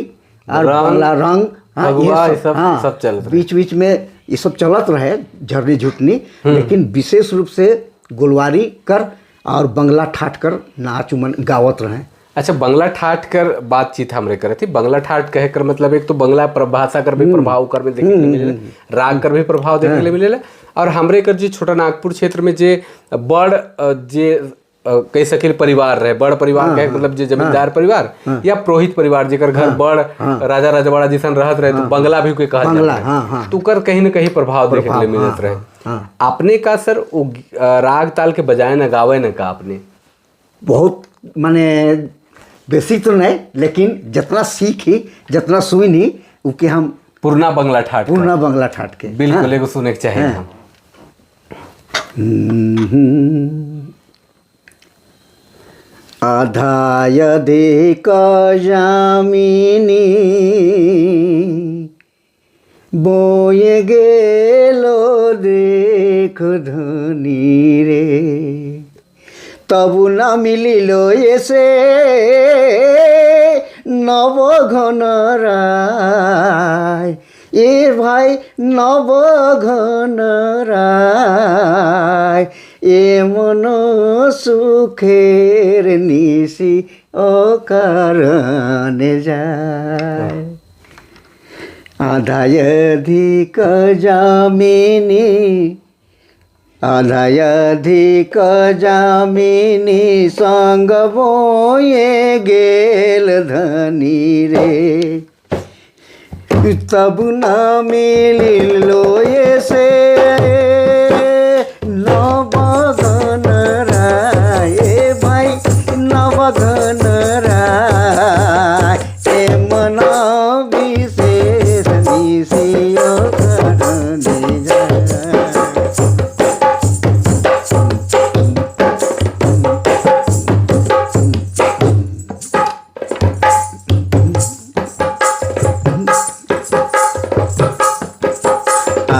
और बंगला रंग। हाँ, फगुआ, ये सब हाँ, सब चलत रहे। बीच बीच में ये सब चलत रहे झरनी झुटनी। लेकिन विशेष रूप से गोलवारी कर और बंगला ठाट कर नाच उमन गावत रहे। अच्छा, बंगला ठाट कर बातचीत हमरे करे थी। बंगला ठाट कहे कर मतलब एक तो बंगला भाषा कर भी प्रभाव कर में देखने को मिलेला, राग कर भी प्रभाव देखने को मिलेला। और हमरे कर जो छोटा नागपुर क्षेत्र में जे बड़ जे कह सके परिवार रहे, बड़ परिवार कहे मतलब जे जमींदार परिवार या पुरोहित परिवार जेकर घर बड़ राजा राजवाड़ा जैसन रहत रहे तो बंगला भी कोई कहल जाता है। तो कर कहीं न कहीं प्रभाव देखने को मिलत रहे। आपने का सर वो राग ताल के बजाय न गावे न का आपने बहुत माने बेसिक तो नहीं लेकिन जितना सीखी जितना सुनी उके हम पूर्णा बंगला ठाट बंगला ठाट के बिल्कुल एगो सुने के चाहिए हम। आधाय देक जामिनी বয়ে গেল দেখো ধনী রে, তবু না মিলিল এসে নবঘন রায়। এ ভাই নবঘন রায়, এমন সুখের নিশি অকারণে যায়। আধায় অধিক যামিনী, আধায় অধিক যামিনী, সঙ্গ বয়ে গেল ধনী রে, তব না মিলিল এসে নবঘন রায়। এ ভাই নবঘন রায়, এমন বিশেষ নিশিয় কারণে যায়।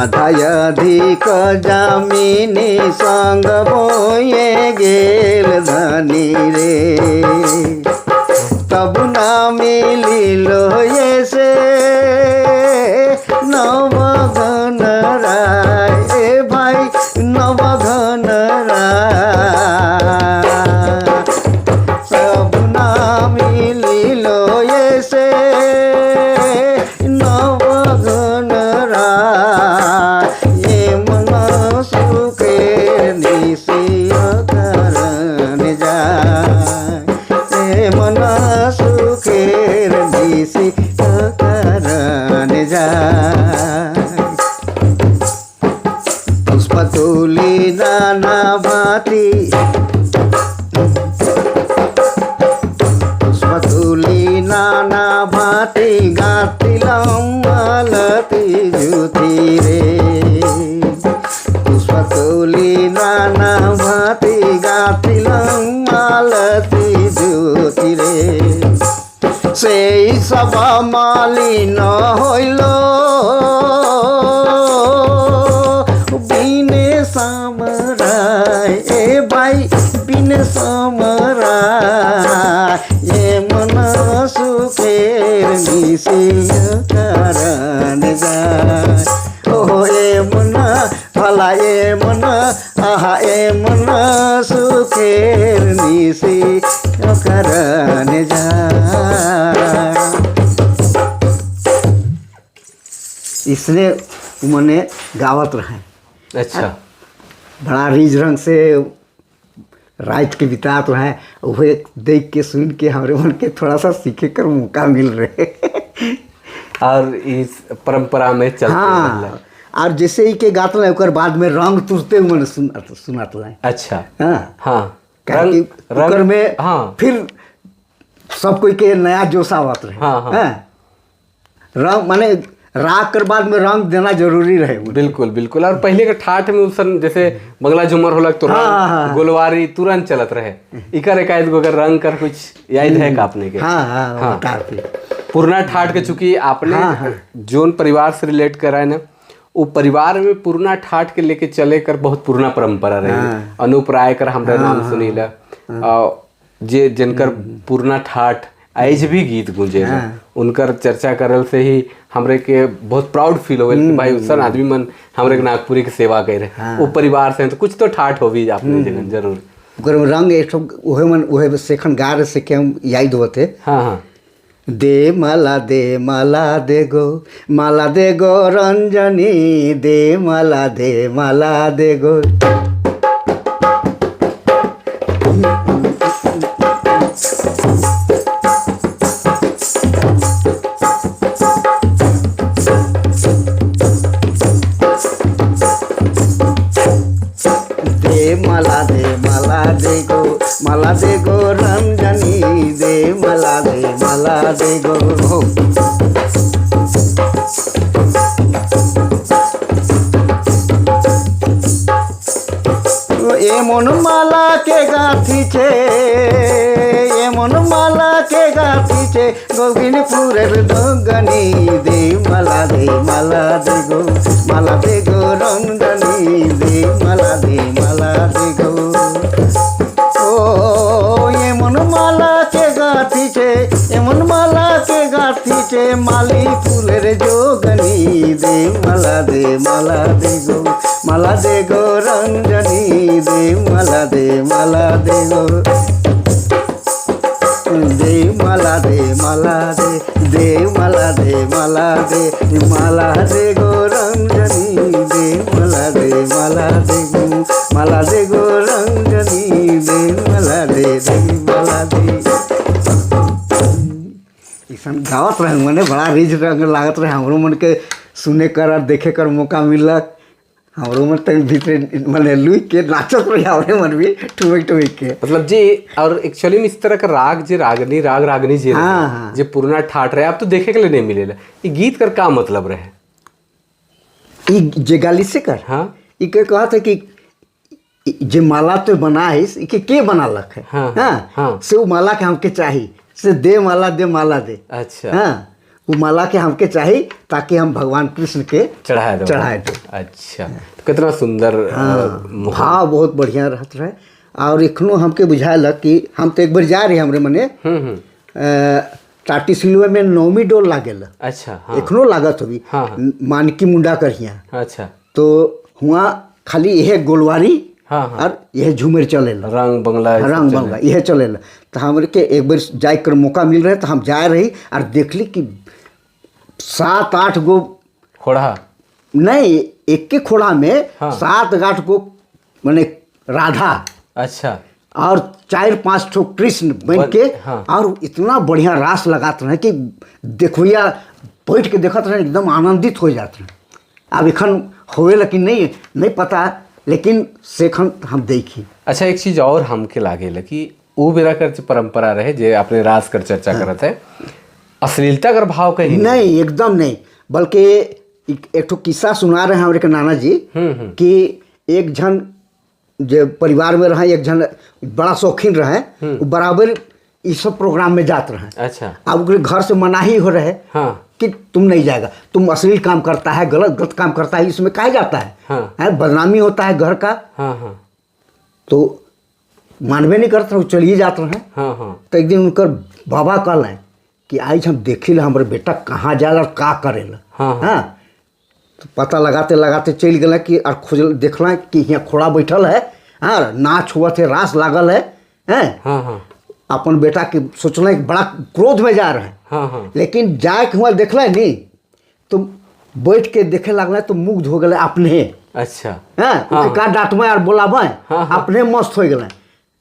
আধায় অধিক যামিনী, সঙ্গ বয়ে গেল ধনী রে, তবু না মিলিল এসে নবঘন রায়। এ ভাই নবঘন রায়, তবু না মিলিল এসে নবঘন রায়, এমন সুখের নিশিয় কারণে যায়। এমন সুখের নিশিয় কারণে যায়। পুষ্প তুলি নানা ভাতি, পুষ্প তুলি নানা ভাতি, গাঁথিলাম মালতি জ্যোতি রে, পুষ্প তুলি নানা ভাতি, গাঁথিলাম মালতি জ্যোতি রে। সেই সব মালিন হইল বিনে সমরায়। এ ভাই বিনে সমরায়, এমন সুখের নিশিয় কারণে যায়। ও এমন ভলা এমন, আহা এমন সুখের নিশিয় কারণে যায়। इसने उमने गावत रहे। अच्छा, बड़ा रीझ रंग से रात के बितात रहे, वह देख के सुन के हमारे मन के थोड़ा सा सीखे कर मौका मिल रहे। और इस परंपरा में चलते हाँ, मतलब। और जैसे ही के गात रहे ओकर बाद में रंग तुरते मन सुनात रहे। अच्छा, हाँ हाँ, रंग ओकर में हाँ, फिर सब कोई के नया जोश आवत रहे। हाँ, हाँ। हाँ? रंग माने राग कर बाद में रंग देना जरूरी रहे। बिल्कुल बिल्कुल। और पहले के ठाठ में उसन जैसे बंगला झूमर होला तो हाँ, रंग, हाँ। गोलवारी तुरंत चलत रहे। इकर एकायद गो अगर रंग कर कुछ याद है का आपने के? हाँ हाँ, हाँ। काफी पुरना ठाठ के चूंकि आपने हाँ, हाँ। जोन परिवार से रिलेट करा है ना, वो परिवार में पुरना ठाठ के लेके चले कर बहुत पुरना परंपरा रही। हाँ। अनूप राय कर हमरा नाम सुनीला, जे जिनकर पुरना ठाठ आज भी गीत गूंजे हैं, उनकर चर्चा करल से ही हमरे के बहुत प्राउड फील हो गया कि भाई उसन आदमी मन हमरे के नागपुरी की सेवा कर रहे। वो परिवार से हैं, तो कुछ तो ठाठ हो भी आपने जगह जरूर। ओकर रंग एक ठो ओहे मन ओहे सेखन गार से के हम याद होते। हाँ हाँ, दे माला दे गो, माला दे गो रंजनी, दे माला दे गो। माला दे गो रंजनी, दे माला दे गो। एमन माला के गाथी छे, एमन माला के गाथी छे, गोविंदपुरेर डोगनी, दे माला फूल रे जोगनी दे मला दे गो मला दे गो रंजनी दे मला दे गो दे मला दे दे मला दे गो रंजनी दे मला दे गो रंजनी दे मला दे ऐसा गावत रहे मने बड़ा रिज रंग लागत रहे हमरो मन के सुने कर और देखे कर मौका मिलक हमरो मन तक भीतर मने लुई के नाचत रहे हमरे मन भी ठुमक के मतलब जी। और एक्चुअली में इस तरह का राग जी रागनी जी रहे, हाँ, हाँ। जे पुराना ठाट रहे अब तो देखे के लिए नहीं मिलेला। ये गीत कर का मतलब रहे? ई जे गाली से कर हाँ ई के कहत है कि जे माला तो बना है इके के बनालक है। हाँ, हाँ, हाँ। से वो माला के हमके चाहिए से दे माला दे। अच्छा हाँ वो माला के हमके चाहिए ताकि हम भगवान कृष्ण के चढ़ाए दो। अच्छा तो कितना सुंदर भाव बहुत बढ़िया रहत रहे। और एखनो हमके बुझाएलक कि हम तो एक बार जा रहे हमरे मने टाटी सिलवे में 9वीं डोल लागेल। अच्छा हाँ। एखनो लागत होगी हाँ, हाँ। मानकी मुंडा करिया। अच्छा तो हुआ खाली यह गोलवारी हाँ, हाँ। और यह झूमर चलेला रंग बंगला यह चलेला। तो हमरे के एक बार जाए कर मौका मिल रहे तो हम जाए रही और देखली कि 7-8 गो खोड़ा नहीं एक के खोड़ा में हाँ। 7-8 गो माने राधा अच्छा और 4-5 ठो कृष्ण बन के हाँ। और इतना बढ़िया रास लगाते रहे कि देखोया बैठ के देखत रहे एकदम आनंदित हो जाते रहे। अब एखन होवे लेकिन नहीं पता लेकिन सेखन हम देखी। अच्छा एक चीज और हमके लागेला कि वो बेरा कर परंपरा रहे जे आपने रास कर चर्चा करत है, अश्लीलता कर भाव कहीं नहीं एकदम नहीं, बल्कि एक ठो किस्सा सुना रहे हैं हमारे के नाना जी कि एक जन जो परिवार में रहे एक जन बड़ा शौकीन रहे वो बराबर इस सब प्रोग्राम में जाते रहे। अच्छा अब उसके घर से मनाही हो रहे हाँ। कि तुम नहीं जाएगा, तुम अश्लील काम करता है, गलत काम करता है, इसमें कहा जाता है, हाँ। है बदनामी होता है घर का। हाँ हाँ तो मानवे नहीं करते वो चलिए जाते हैं। हाँ हाँ। तो एक दिन उनकर बाबा कहलें कि आज हम देखिल हमारे बेटा कहाँ जाला और का करेला। हाँ, हाँ तो पता लगाते चल गए कि और खोज देखल कि यहाँ खोड़ा बैठल है, हाँ नाच हुआ थे, रास लागल है, हैं हाँ हाँ अपन बेटा के सोचल बड़ा क्रोध में जा रहे हैं। हाँ हाँ। लेकिन जाए के हुआ देखल नहीं तो बैठ के देखे लगल तो मुग्ध हो गए अपने। अच्छा हाँ का डांटवे और बोलावे अपने मस्त हो गए।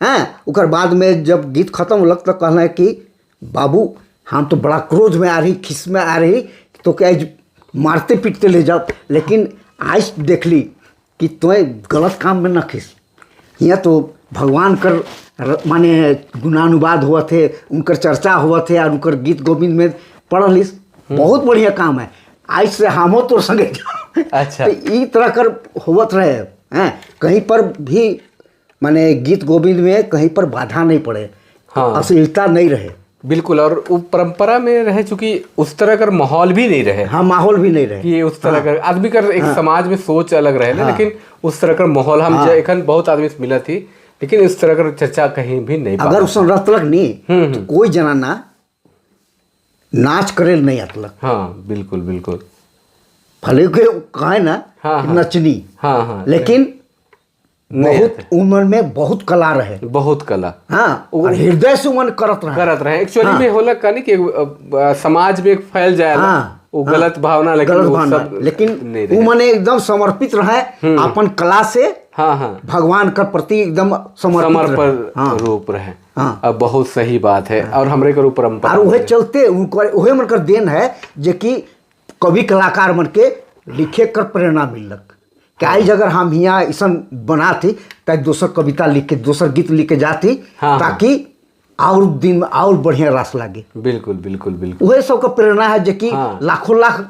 हाँ उकर बाद में जब गीत खत्म होलक तो कहल कि बाबू हम तो बड़ा क्रोध में आ रही, खिस में आ रही, तो क्या मारते पीटते ले जाओ, लेकिन आज देख ली कि तुम्हें गलत काम में न खिस। यहाँ तो भगवान कर माने गुणानुवाद हुआ थे, उनकर चर्चा हुआ थे और उनकर गीत गोविंद में पढ़ लिस, बहुत बढ़िया काम है। आज से हमो तो संगे अच्छा। तो ई तरह कर होवत रहे हैं, कहीं पर भी माने गीत गोविंद में कहीं पर बाधा नहीं पड़े, हाँ। अश्लीलता नहीं रहे। बिल्कुल। और वो परंपरा में रहे चूंकि उस तरह का माहौल भी नहीं रहे। हाँ माहौल भी नहीं रहे कि उस तरह का आदमी कर एक समाज में सोच अलग रहे ना, लेकिन उस तरह का माहौल हम एखन बहुत आदमी से मिला थी, लेकिन इस तरह का चर्चा कहीं भी नहीं। अगर उसमें रतलक नहीं तो कोई जनाना नाच करे नहीं अतलक। हाँ बिल्कुल बिल्कुल। भले के कहे ना नचनी, हाँ लेकिन बहुत उम्र में बहुत कला रहे, बहुत कला। हाँ और हृदय से मन करत रहे। एक्चुअली में होला कहानी कि समाज में फैल जाए वो गलत भावना, लेकिन वो मने एकदम समर्पित रहे अपन कला से। हाँ हाँ। भगवान का प्रति एकदम समर्पण रूप रहे। अब बहुत सही बात है। और हमरे करू परंपरा और वह चलते वह मन कर देन है जे कि कवि कलाकार मन के लिखे कर प्रेरणा मिलक। क्या अगर हम यहाँ ऐसा बना थी तो दोसर कविता लिख के दोसर गीत लिख के जाती, ताकि और दिन में और बढ़िया रास लागे। बिल्कुल बिल्कुल बिल्कुल। वही सब का प्रेरणा है जो कि लाखों लाख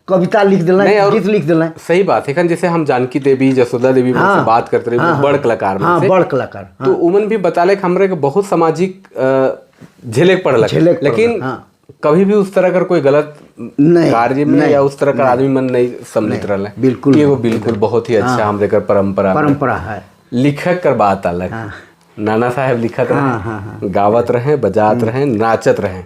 कविता लिख दिला, गीत लिख दिला। सही बात है। जैसे हम जानकी देवी जसोदा देवी से बात करते रहे, बड़ कलाकार में से, बड़ कलाकार, तो उमन भी बताले हमरे के बहुत सामाजिक झेलक पड़ल, लेकिन कभी भी उस तरह का कोई गलत कार्य में या उस तरह का आदमी मन नहीं सम्मिलित रहा है। बिल्कुल ये वो बिल्कुल बहुत ही अच्छा हमरे कर परंपरा है। लिखक कर बात अलग। नाना साहब लिखत रहे, गावत रहे, बजात रहे, नाचत रहे।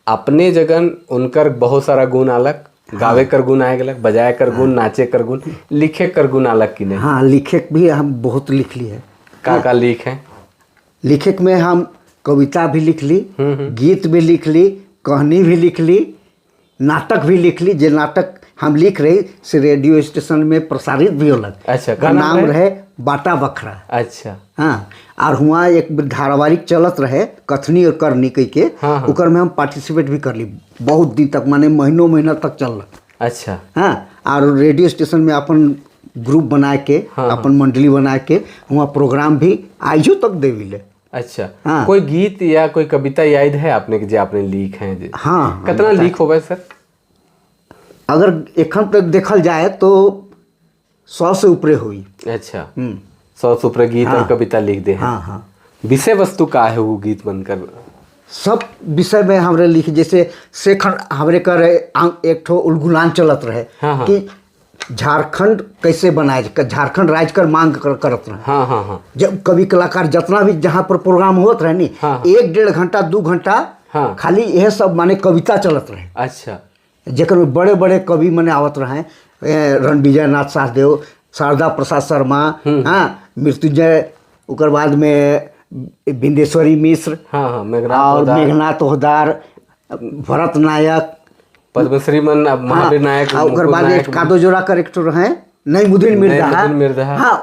अपने जगन उनकर बहुत सारा गुण अलग, गावे कर गुण आए अलग, बजाए कर गुण, नाचे कर गुण, लिखे कर गुण अलग की नहीं? हाँ, लिखे भी हम बहुत लिख ली है। का लिख है? लिखे में हम कविता भी लिख ली, गीत भी लिख ली, कहानी भी लिख ली, नाटक भी लिख ली। जो नाटक हम लिख रही से रेडियो स्टेशन में प्रसारित भी होलक। अच्छा, का नाम रहे बाटा बखरा। अच्छा। हाँ, और हुआ एक धारावाहिक चलत रहे कथनी और करनी कह के, उकर में हम पार्टिसिपेट भी कर ली बहुत दिन तक, माने महीनों महीना तक चल। अच्छा। हाँ, और रेडियो स्टेशन में अपन ग्रुप बना के, अपन मंडली बना के वहाँ प्रोग्राम भी आइयो तक देविले। अच्छा। हाँ। कोई गीत या कोई कविता याद है आपने कि जो आपने लिख है? हाँ। कितना लिख हो गए सर? अगर एखन तक देखल जाए तो 100 से ऊपर हुई। अच्छा। 100 से ऊपर गीत और कविता लिख दे। हाँ हाँ। विषय वस्तु का है वो गीत बनकर? सब विषय में हमरे लिख, जैसे शेखर हमरे कर एक ठो उलगुलान चलत रहे कि झारखंड कैसे बनाए, झारखंड राज्य कर मांग करत रहे। हाँ हाँ हाँ। जब कवि कलाकार जितना भी जहाँ पर प्रोग्राम होत रहे नी, 1-1.5 घंटा 2 घंटा खाली यह सब माने कविता चलत रहे। अच्छा। जेकर में बड़े बड़े कवि मने आवत रहे, रणविजय नाथ सहदेव, शारदा प्रसाद शर्मा, हाँ, मृत्युंजय, उकर बाद में बिंदेश्वरी मिश्र, और मेघनाथ ओहदार, भरत नायक, पद्मश्री मन, महावीर नायक, उकर बाद एक कादो जोड़ा कर एक रहे नईमुद्दीन मिर्जा। हाँ,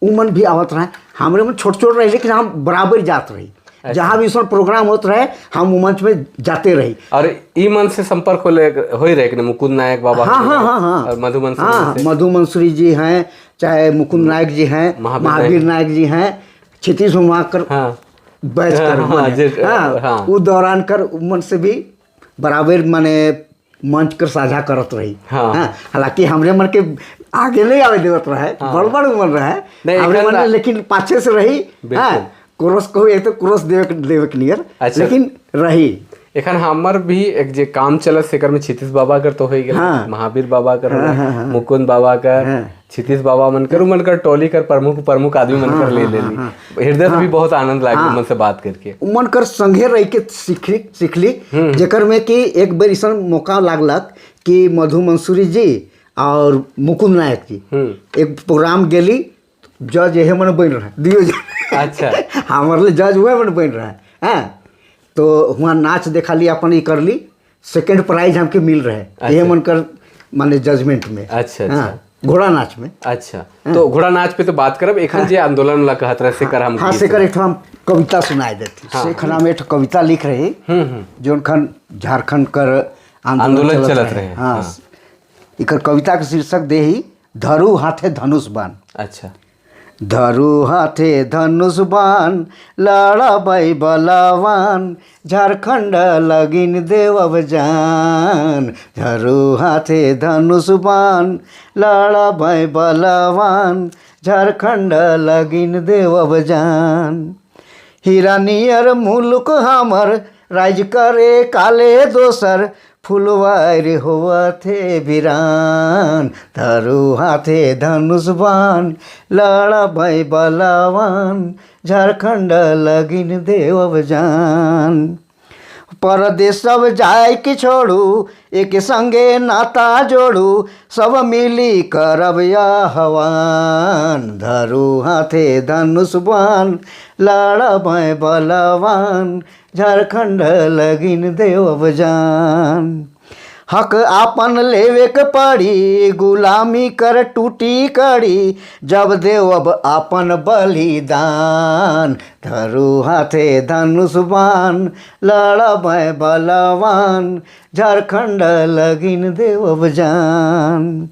उमन भी आवत रहे। हमरे में छोट छोट रही, लेकिन हम बराबर जात रही। अच्छा। जहाँ भी उसमें प्रोग्राम होते रहे हम मंच में जाते रही। और ई मन से संपर्क हो ही रहे कि मुकुंद नायक बाबा? हाँ हाँ हाँ हाँ। और मधु मंसूरी? हाँ, मधु मंसूरी जी हैं, चाहे मुकुंद नायक जी हैं, महावीर नायक जी हैं, क्षितिज हुमाकर बैच कर। हाँ, वो दौरान कर उमन से भी बराबर माने मंच कर साझा करत रही। हाँ, हालांकि हमरे मन के आगे नहीं आवे देवत रहे, बड़ उमर रहे हमरे मन, लेकिन पाछे से रही। हाँ, क्रोस को एक तो क्रोस देवे के नियर। अच्छा। लेकिन रही एखन हमर भी एक जे काम चलत सेकर में क्षितिज बाबा कर तो हो गया। हाँ। महावीर बाबा कर, मुकुंद बाबा कर, क्षितिज बाबा मन कर टोली कर प्रमुख आदमी मन कर ले हृदय से भी बहुत आनंद लागे मन से बात करके। मन कर संगे रह के सीखली जेकर में कि एक बार ऐसा मौका लागलक कि मधु मंसूरी जी और मुकुंद नायक जी एक प्रोग्राम गेली, जज यह मन बन रहा दियो। अच्छा। हमारे लिए जज हुआ मन बन रहा है। हाँ, तो वहाँ नाच देखा ली, अपन ये कर ली, सेकंड प्राइज हमके मिल रहे। अच्छा। यह मन कर माने जजमेंट में। अच्छा। हाँ, घोड़ा नाच में। अच्छा। तो घोड़ा नाच पे तो बात करब। एखन जे आंदोलन ला कहत रहे सेकर हम सेकर एक हम कविता सुनाई देती। सेखन हम एक कविता लिख रही जो खन झारखंड कर आंदोलन चलत रहे। हाँ, इकर कविता के शीर्षक दे ही धरू हाथे धनुष बाण। अच्छा। धरू हाथे धनुष बाण लड़ाई बलवान, झारखंड लगिन देव जान। धरू हाथे धनुष बाण लड़ाई बलवान, झारखंड लगिन देव जान। हीरा नियर मुल्क हमर राज करे काले दोसर, फुलवार हुआ थे वीरान। धरू हाथे धनुष बाण लड़ाई बलवान, झारखंड लगिन देव जान। परदेश सब जाय के छोड़ू, एक संगे नाता जोड़ू, सब मिली करब आह्वान। धरू हाथे धनुष बाण लड़ाई बलवान, झारखंड लगिन देव जान। हक आपन लेवे के पड़ी, गुलामी कर टूटी कड़ी, जब देव आपन बलिदान। धरू हाथे धनुष बाण लड़ाई बलवान, झारखंड लगिन देव जान।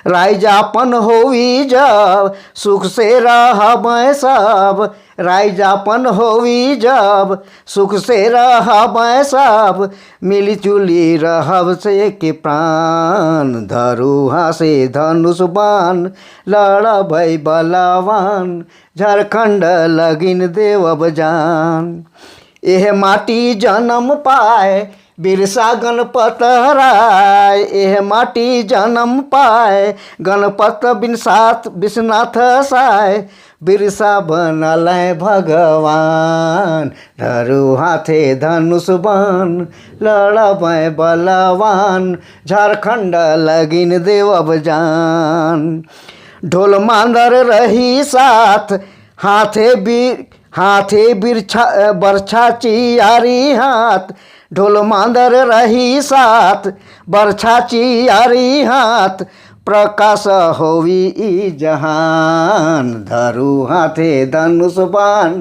राइज आपन होवी जब सुख से रहब सब, राइज आपन होवी जब सुख से रहब सब, मिली जुली रहब से के प्राण। धरू हाथे धनुष बाण लड़ाई बलवान, झारखंड लगिन देव जान। एह माटी जन्म पाए बिरसा गणपत राय एह माटी जन्म पाए, गणपत बिनसात विश्वनाथ साय, बिरसा बनल भगवान, धरु हाथे धनुष बाण, लड़ब बलवान, झारखंड लगिन देवब जान। ढोल मांदर रही साथ, हाथे बरछा चियारी हाथ, ढोल मांदर रही साथ, बरछा चियारी हाथ, प्रकाश होवी ई जहान, धरु हाथे धनुष बाण,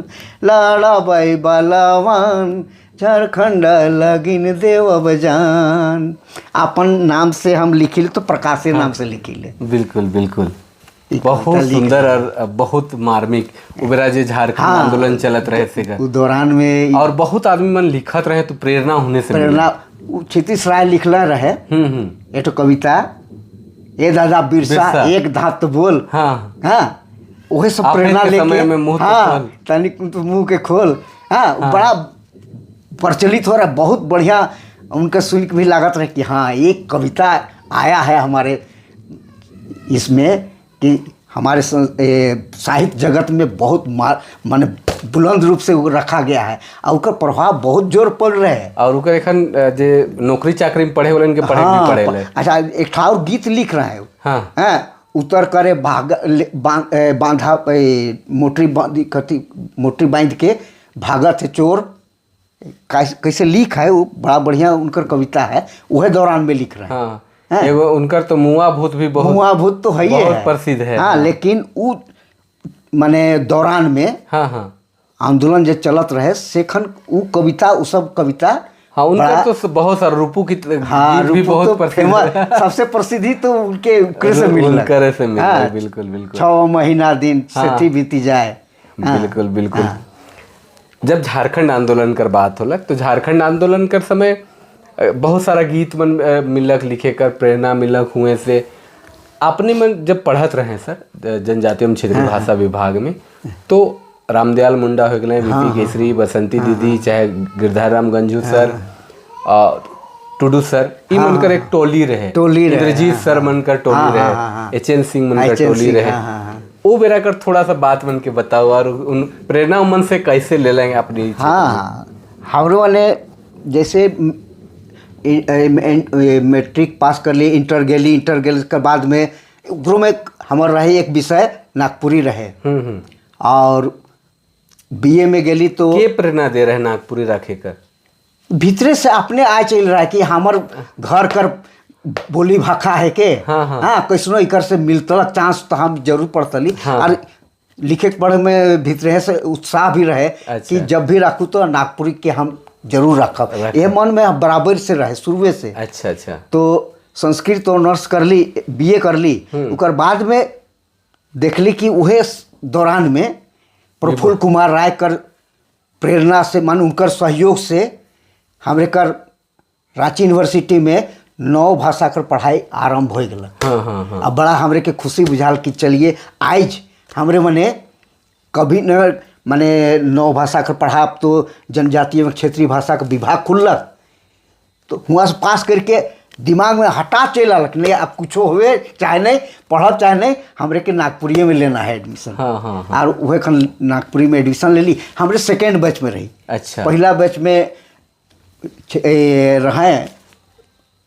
लड़बै बलवान, झारखंड लगिन देवब जान। अपन नाम से हम लिखिले तो प्रकाशे नाम से लिखिले। बिल्कुल बिल्कुल, बहुत सुंदर और बहुत मार्मिक। उबेरा जे झारखंड आंदोलन चलत रहे से उ दौरान में और बहुत आदमी मन लिखत रहे तो प्रेरणा होने से प्रेरणा क्षितिज राय लिखला रहे। एक कविता, ए दादा बिरसा एक धात बोल। हाँ हाँ, वही सब प्रेरणा लेके हाँ तनिक मुंह के खोल। हाँ, बड़ा प्रचलित हो रहा है, बहुत बढ़िया। उनका सुन के भी लागत रहे कि हाँ एक कविता आया है हमारे इसमें, कि हमारे साहित्य जगत में बहुत माने बुलंद रूप से रखा गया है और उसका प्रभाव बहुत जोर पड़ रहा है। और उनका एखन जे नौकरी चाकरी में पढ़े वाले इनके पढ़े भी पढ़े ले। अच्छा, एक और गीत लिख रहे हैं। हाँ हाँ, उतर करे बांधा मोटरी बांध के भागत है चोर, कैसे लिख है वो, बड़ा बढ़िया उनकर कविता है। वह दौरान में लिख रहे हैं। हाँ, एगो उनकर तो मुआ भूत भी बहुत तो है, बहुत प्रसिद्ध है। हाँ, लेकिन वो माने दौरान में हाँ हाँ आंदोलन जो चलत रहे सेखन वो कविता, वो सब कविता। हाँ, उनका तो बहुत सारा रूपू की हाँ, गीत भी बहुत तो प्रसिद्ध है। सबसे प्रसिद्धि तो उनके से मिल रहा है। बिल्कुल बिल्कुल, 6 महीना दिन सेठी बीती जाए। बिल्कुल बिल्कुल। जब झारखंड आंदोलन कर बात होलक तो झारखंड आंदोलन कर समय बहुत सारा गीत मन मिलक लिखे कर प्रेरणा मिलक हुए से। आपने मन जब पढ़त रहे सर जनजातीय एवं क्षेत्रीय भाषा विभाग में, तो रामदयाल मुंडा हो गए, वीपी केसरी, बसंती दीदी, चाहे गिरधार राम गंजू सर, टुडू सर, ई मनकर एक टोली रहे। इंद्रजीत सर मनकर टोली रहे, HN सिंह मनकर टोली रहे। वो बेरा कर थोड़ा सा बात मन के बताओ और उन प्रेरणा मन से कैसे ले लेंगे अपनी। हाँ, हम वाले जैसे मैट्रिक पास कर लिए, इंटर गेली के बाद में गुरु में हमारा रहे एक विषय नागपुरी रहे। और BA में गेली तो के प्रेरणा दे रहे नागपुरी रखे कर? भीतरे से अपने आए चल रहा है कि हमार घर कर बोली भाखा है के। हाँ, कैसनो इकर से मिलतलक चांस तो हम जरूर पढ़तली। और लिखे पढ़े में भीतरे से उत्साह भी रहे। कि जब भी रखूँ तो नागपुरी के हम जरूर रखब, ये मन में बराबर से रहे शुरू से। अच्छा। तो संस्कृत ऑनर्स कर ली, BA कर ली। उकर बाद में देखली कि वह दौरान में प्रफुल्ल कुमार राय कर प्रेरणा से, मान उनकर सहयोग से हमरे कर रांची यूनिवर्सिटी में 9 भाषा कर पढ़ाई आरंभ हो गया। अब बड़ा हमरे के खुशी बुझाल कि चलिए आज हमरे मने कभी न माने 9 भाषा कर पढ़ा, तो जनजातीय एवं क्षेत्रीय भाषा का विभाग खुलक, तो हुआ से पास करके दिमाग में हटा चल आलक नहीं, अब कुछ हुए चाहे नहीं पढ़ब चाहे नहीं, हमरे के नागपुरी में लेना है एडमिशन। और वह खन नागपुरी में एडमिशन ले ली। हमरे सेकेंड बैच में रही। अच्छा, पहला बैच में रहे,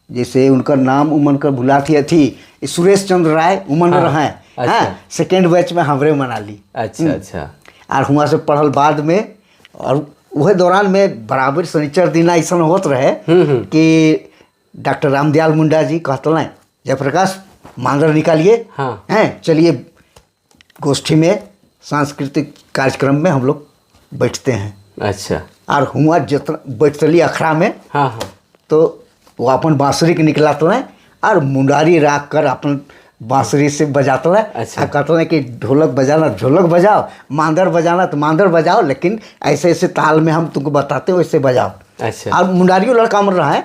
जैसे उनका नाम उमन कर भुला थी सुरेश चंद्र राय उमन रहे। हाँ, सेकेंड बैच में हमरे मना ली। अच्छा। और हुआ से पढ़ल बाद में, और वह दौरान में बराबर शनिचर दिन ऐसा होत रहे कि डॉक्टर रामदयाल मुंडा जी कहते जयप्रकाश मांदर निकालिए। हैं, चलिए गोष्ठी में सांस्कृतिक कार्यक्रम में हम लोग बैठते हैं। अच्छा। और हुआ जितना बैठतली अखड़ा में। तो वो अपन बांसुरी के निकला तो है और मुंडारी राख कर अपन बांसुरी से बजाता है। अच्छा। कहते हैं कि ढोलक बजाना ढोलक बजाओ, मांदर बजाना तो मांदर बजाओ, लेकिन ऐसे ऐसे ताल में हम तुमको बताते हो वैसे बजाओ। अच्छा। और मुंडारियों लड़का मर रहा है।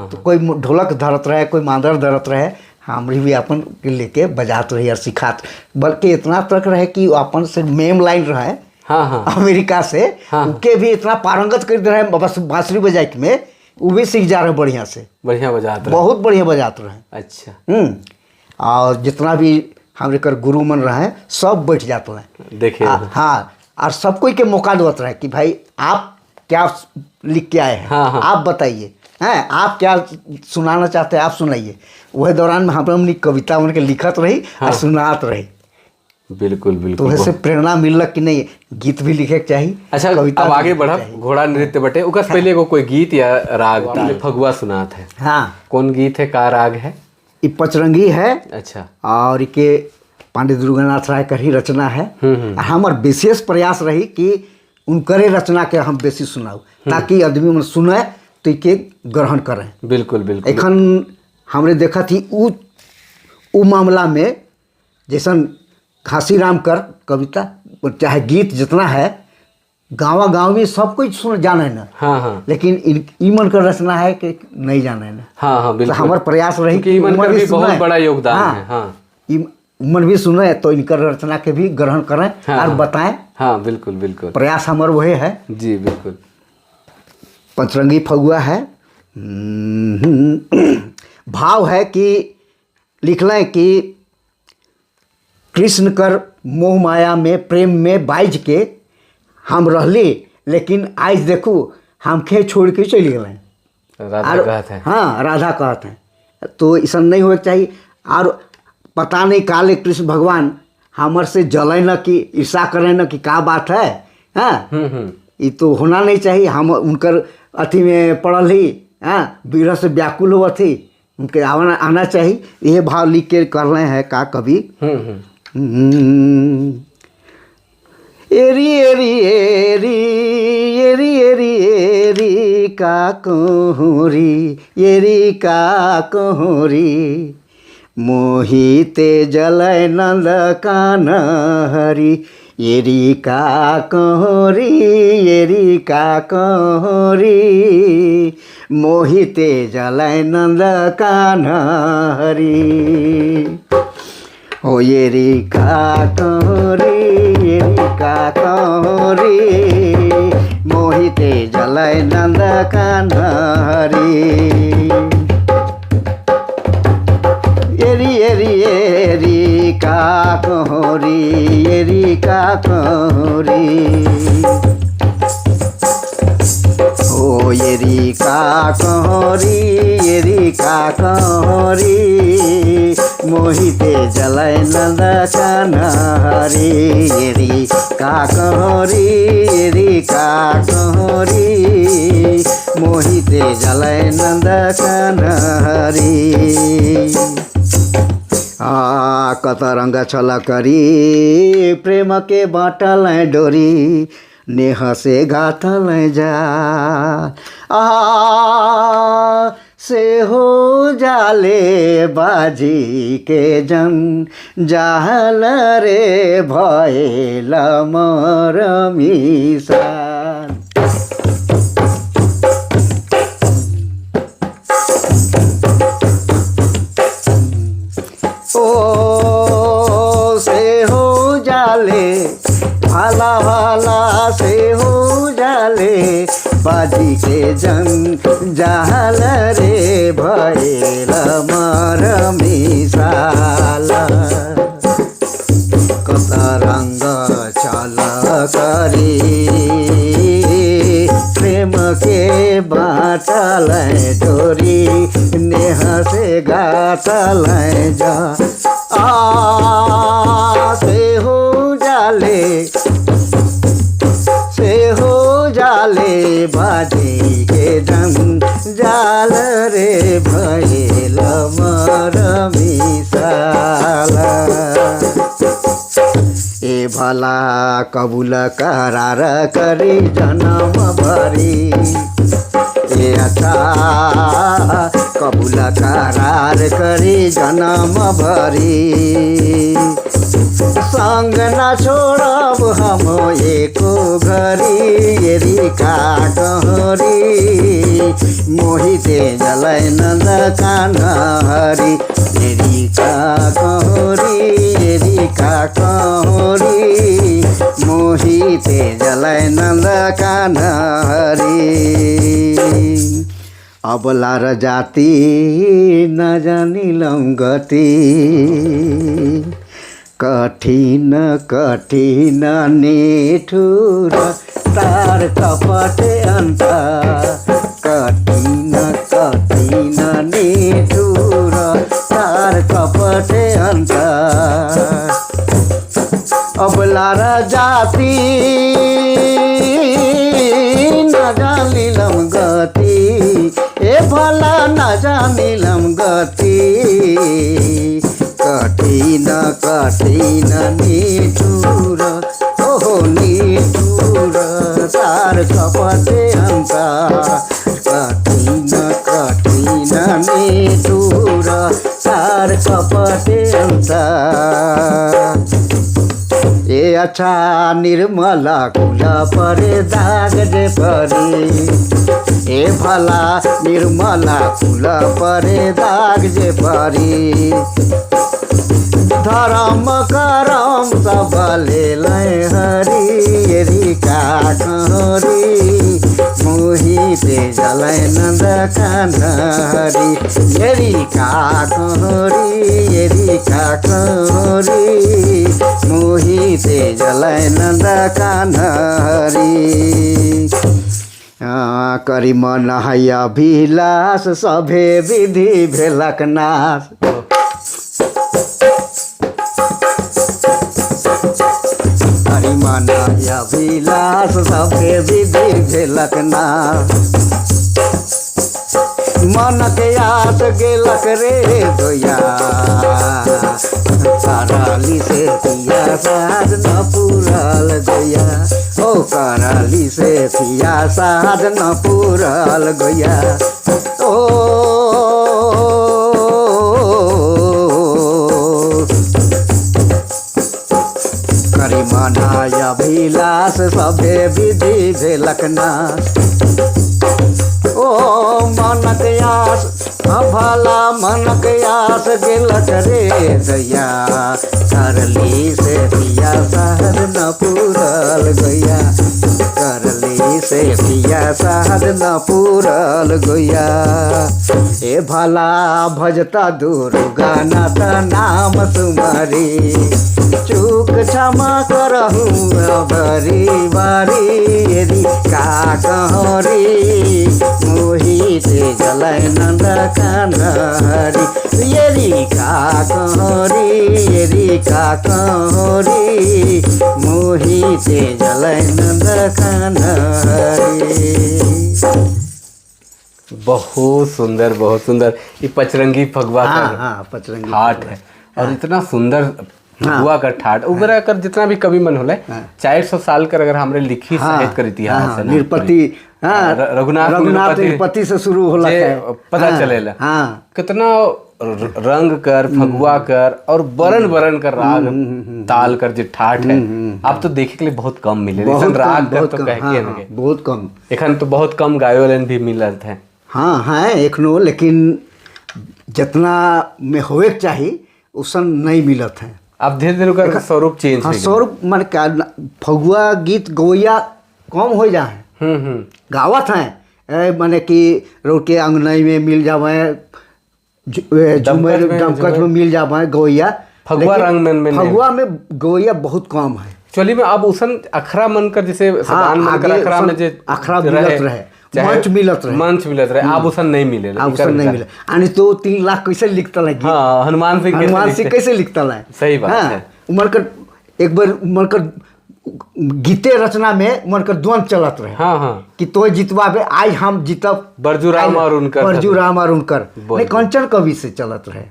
तो कोई ढोलक धरत रहे, कोई मांदर धरत रहे, हमारी भी अपन लेके बजात रही और सिखात। बल्कि इतना तक रहे कि अपन से मेम लाइन रहे अमेरिका से, उनके भी इतना पारंगत कर दे रहे बस बांसुरी बजाए में वो भी सीख जा रहे बढ़िया से, बढ़िया बजाते रहे। बहुत बढ़िया बजाते रहे। अच्छा। और जितना भी हमारे कर गुरु मन रहे सब बैठ जाते हैं। देखिए। हाँ, और सब कोई के मौका देते रहे कि भाई आप क्या लिख के आए हैं, हाँ। आप बताइए, हैं आप क्या सुनाना चाहते हैं, आप सुनाइए। वही दौरान में हम अपनी कविता उनके लिखत रही और सुनात रही। बिल्कुल तो बिल्कुल। वैसे प्रेरणा मिलक कि नहीं, गीत भी लिखे के चाहिए। अच्छा, कविता अब भी आगे लिखे के बढ़ब, चाहिए। घोड़ा नृत्य बटे ओकर से पहले कोई गीत या राग आपने फगुआ सुनात है। हाँ, कौन गीत है, का राग है? ये पचरंगी है अच्छा। और के पांडे दुर्गानाथ राय का ही रचना है। हमार विशेष प्रयास रही कि उनकरे रचना के हम बेसी सुनाऊ, ताकि आदमी मन सुने तो के ग्रहण करें। बिल्कुल बिल्कुल। एखन हमरे देखा थी उ मामला में जैसन घासीराम कर कविता चाहे गीत जितना है गाँव में सब कुछ सुन जाने न। हाँ हाँ। लेकिन ई मन का रचना है कि नहीं जाने न। हाँ हाँ तो बिल्कुल। हमार प्रयास रही क्योंकि ईमन का भी बहुत सुने। बड़ा योगदान है। हाँ। मन भी सुने तो इनकर रचना के भी ग्रहण करें हाँ, और बताएं। हाँ बिल्कुल बिल्कुल। प्रयास हमार वही है। जी बिल्कुल। पंचरंगी फगुआ है। भाव है कि लिख लें कि कृष्ण कर मोह माया में प्रेम में बाइज के हम रहली, लेकिन आज देखू हम खे छोड़ के चली गए। राधा कहत है। हाँ, राधा कहते हैं। तो ऐसा नहीं होना चाहिए। और पता नहीं काले कृष्ण भगवान हमर से जले न कि ईर्षा करें न कि का बात है। हाँ, ये तो होना नहीं चाहिए। हम उनकर अथी में पढ़ल ही, हाँ, विरह से व्याकुल हो थी, उनके आना चाहिए। ये भाव लिख के कर रहे हैं का कवि। एरी एरी एरी एरी एरी एरी का कोहरी, एरी का कोहरी, मोहिते जलय नंद कान हरि, एरी का कोहरी, एरी का कोहरी, मोहिते जलय नंद कान हरि। ओ एरी का कोहरी, एरी का कोहरी, मोहिते जलय नंद कान हरि। एरी एरी एरी का कोहरी, एरी का कोहरी, ओ एरी का कोहरी, एरी का कोहरी, मोहिते जलय नंद कान हरि, एरी का कोहरी, एरी का कोहरी, मोहिते जलय नंद कान हरि। कत रंग छल करी प्रेम के बाटल डोरी, नेह से गाथल जा से हो जाले बाजी के जन, जाहल रे भयल मोर मिसान। ओ से हो जाले भाला भाला, से हो जाले बाजी के जंग, जाहल रे भयल मर मिसाला। कत रंग चल करी प्रेम के बाटल डोरी, नेह से गाटल जा से हो जाले, से हो जाले बाजी के जंग, जाल रे भयल मर मिसाला। ए भला कबूल करार करी जन्म भरी, ए अच्छा कबूल करार करी जन्म भरी, संग न छोड़ब हम एको घड़ी, एरी का कोहरी, मोहिते जलय नंद कान हरि, एरी का कोहरी, एरी का कोहरी, मोहिते जलय नंद कान हरि। अबला र जाति न जानिलम गति कठिन कठिन निठुर तार कपटे अन्त कठिन कठिन निठुर तार कपटे अन्त अबला र जाति न जानिलम गति ए भला न जानिलम गति कठिन कठिन निठुर ओहो निठुर तार कपटे अन्त कठिन कठिन निठुर तार कपटे अन्त ए अच्छा निर्मला कुला परे दाग जे परे ए भला निर्मला कुला परे दाग जे परे धर्म करम सबले लय हरि रिका कहरी मोहिते जलय नंद कान्हरी रिका कहरी रिका कहरी मोहिते जलय नंद कान्हरी करी मन है अभिलाष सभे विधि भेलक नाश करी मन है अभिलाष सभे विधि भेलक नाश मन के आस गेलक रे दोया कराली से पिया साध न पूरल गया ओ कराली से पिया साध न पूरल गया ओ करी मनाय अभिलाष सभे विधि भेलक नाश ओ मनक आस भला मनक आस गेलक रे दैया करली से पिया साध न पूरल गया करली से पिया साध न पूरल गया ए भला भजता दुर्गा नाथ नाम तुम्हारी चूक क्षमा करहु बरी बारी का कहरी मोहिते जलय नंद कान्हरी येरी का कहरी मोहिते जलय नंद कान्हरी। बहुत सुंदर बहुत सुंदर। ये पचरंगी फगवा का पचरंगी ठाट है और इतना सुंदर फगवा का ठाट उबरा कर जितना भी कवि मन होला 400 साल कर अगर हमरे लिखी साहित्य कर इतिहास है निरपति रघुनाथ निरपति से शुरू होला पता चलेला कितना रंग कर फगुआ कर और बरन बरन कर राग ताल कर जो ठाट है आप तो देखे के लिए बहुत कम मिले राग कर तो कह के बहुत कम एखन तो बहुत कम गायोलन भी मिलत है। हाँ है एखनो लेकिन जितना में होए के चाहिए उसन नहीं मिलत है। अब धीरे धीरे कर स्वरूप चेंज हाँ स्वरूप मान क्या फगुआ गीत गवैया कम हो जाए गावत हैं माने कि रोड के अंगनई में मिल जावे झूमर दमकच में मिल जावे गवैया फगुआ रंग में फगुआ में गवैया बहुत कम है। चलिए में अब उसन अखरा मन कर जैसे सदान मन कर अखरा में जे अखरा मिलत रहे मंच मिलत रहे आप उसन नहीं मिले आप उसन नहीं मिले आणि तो 3 लाख कैसे लिखता है हाँ हनुमान सिंह कैसे लिखता है सही बात है। उमर कर एक बार उमर कर गीते रचना में उमर कर द्वंद चलत रहे हाँ कि तो जितवाबे आज हम जीतब बरजूराम और उनकर नहीं कंचन कवि से चलत रहे।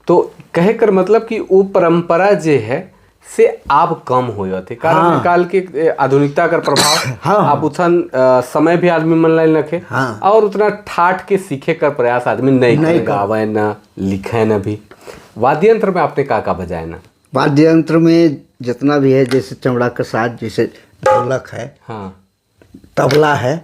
तो कहे कर मतलब कि वो परंपरा जे है से आप कम हो जाते कारण काल के आधुनिकता का प्रभाव आप उतना समय भी आदमी मन लाई रखे और उतना ठाठ के सीखे कर प्रयास आदमी नहीं गावे न लिखे न भी। वाद्य यंत्र में आपने का बजाए ना? वाद्य यंत्र में जितना भी है जैसे चमड़ा का साज जैसे ढोलक है तबला है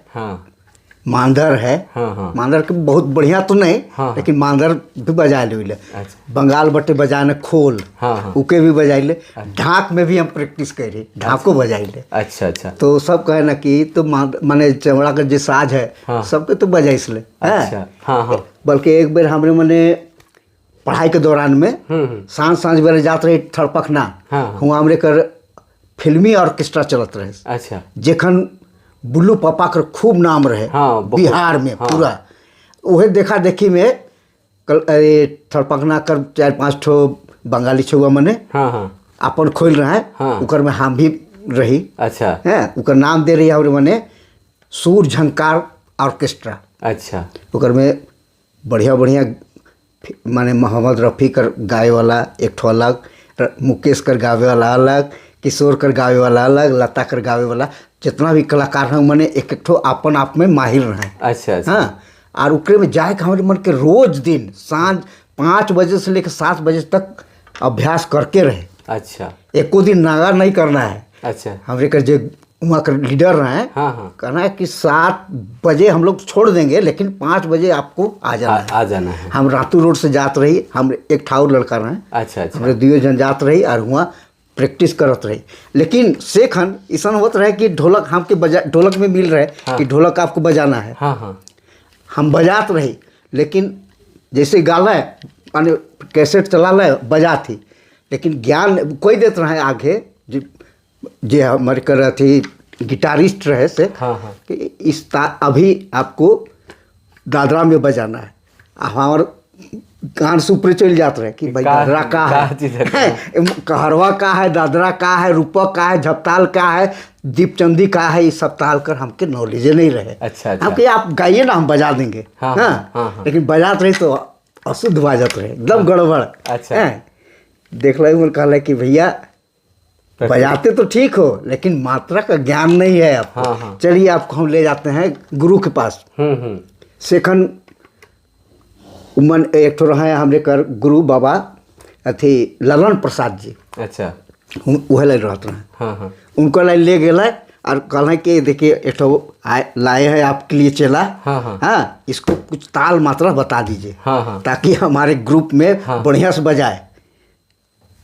मांदर है। हाँ हाँ मांदर के बहुत बढ़िया तो नहीं, हाँ। लेकिन मांदर भी बजा ले। अच्छा बंगाल बटे बजाने खोल, हाँ हाँ उके भी बजाई ले। ढाक में भी हम प्रैक्टिस करी, ढाको बजाई ले। अच्छा अच्छा तो सब कहे ना कि तो माने चमड़ा का जो साज है हाँ। सबके तो बजाइस ले। अच्छा हाँ हाँ बल्कि एक बेर हमरे मने पढ़ाई के दौरान में सांझ सांझ बेर जात रही थड़पकना। हाँ। हुआ हमरे कर फिल्मी ऑर्केस्ट्रा चलत रहे, अच्छा जेखन बुल्लू पापा कर खूब नाम रहे हाँ, बहुत। बिहार में। हाँ। पूरा वही देखा देखी में कल थड़पकना कर 4-5 ठो बंगाली छुआ मने हाँ हाँ अपन खोल रहा है। हाँ। उकर में हम भी रही अच्छा है। उकर नाम दे रही है और मने सूर झंकार ऑर्केस्ट्रा। अच्छा उकर में बढ़िया बढ़िया माने मोहम्मद रफ़ी कर गावे वाला एक ठो अलग, मुकेश कर गावे वाला अलग, किशोर कर गावे वाला अलग, लता कर गावे वाला, जितना भी कलाकार हैं मने एक एक ठो अपन आप में माहिर रहे। अच्छा अच्छा हाँ। और उकरे में जाए के हमारे मन के रोज दिन सांझ 5 बजे से लेकर 7 बजे तक अभ्यास करके रहे। अच्छा एको दिन नागा नहीं करना है। अच्छा हमारे कर जो वहाँ कर लीडर रहे हाँ हाँ कहना है कि 7 बजे हम लोग छोड़ देंगे, लेकिन 5 बजे आपको आ जाना है। आ जाना है। हम रातू रोड से जात रही, हम एक ठाउर लड़का रहे, अच्छा अच्छा हमारे 2 जन जात रही और वहाँ प्रैक्टिस करत रही। लेकिन सेखन ऐसा होत रहे कि ढोलक हमके बजा, ढोलक में मिल रहे कि ढोलक आपको बजाना है। हाँ हाँ हम बजात रही, लेकिन जैसे गाला है माने कैसेट चला ले बजा थी, लेकिन ज्ञान कोई देते रहे आगे जे हमारे कर थी गिटारिस्ट रहे से हाँ हाँ कि अभी आपको दादरा में बजाना है। हमारे कान से ऊपर चल जाते रहे कि भाई दादरा का है, कहरवा का है, दादरा का है, रूपक का है, झपताल का है, दीपचंदी का है। ये सब ताल कर हमके नॉलेज नहीं रहे। अच्छा अच्छा हमके आप गाइए ना हम बजा देंगे। हाँ, हाँ, हाँ, हाँ। लेकिन बजाते रहे तो अशुद्ध बाजत रहे, एकदम गड़बड़। अच्छा। हैं? देख लो कहला कि भैया बजाते तो ठीक हो, लेकिन मात्रा का ज्ञान नहीं है आपको। हाँ, हाँ। चलिए आपको हम ले जाते हैं गुरु के पास। सेखन उमन एक ठो रहे हमरे कर गुरु बाबा अथी ललन प्रसाद जी। अच्छा वह लाइन रहते हैं। हाँ हाँ उनको लाइन ले गए और कहला कि देखिए एक ठो लाए हैं आपके लिए चेला। हाँ, हाँ। हाँ, इसको कुछ ताल मात्रा बता दीजिए। हाँ, हाँ। ताकि हमारे ग्रुप में हाँ। बढ़िया से बजाए।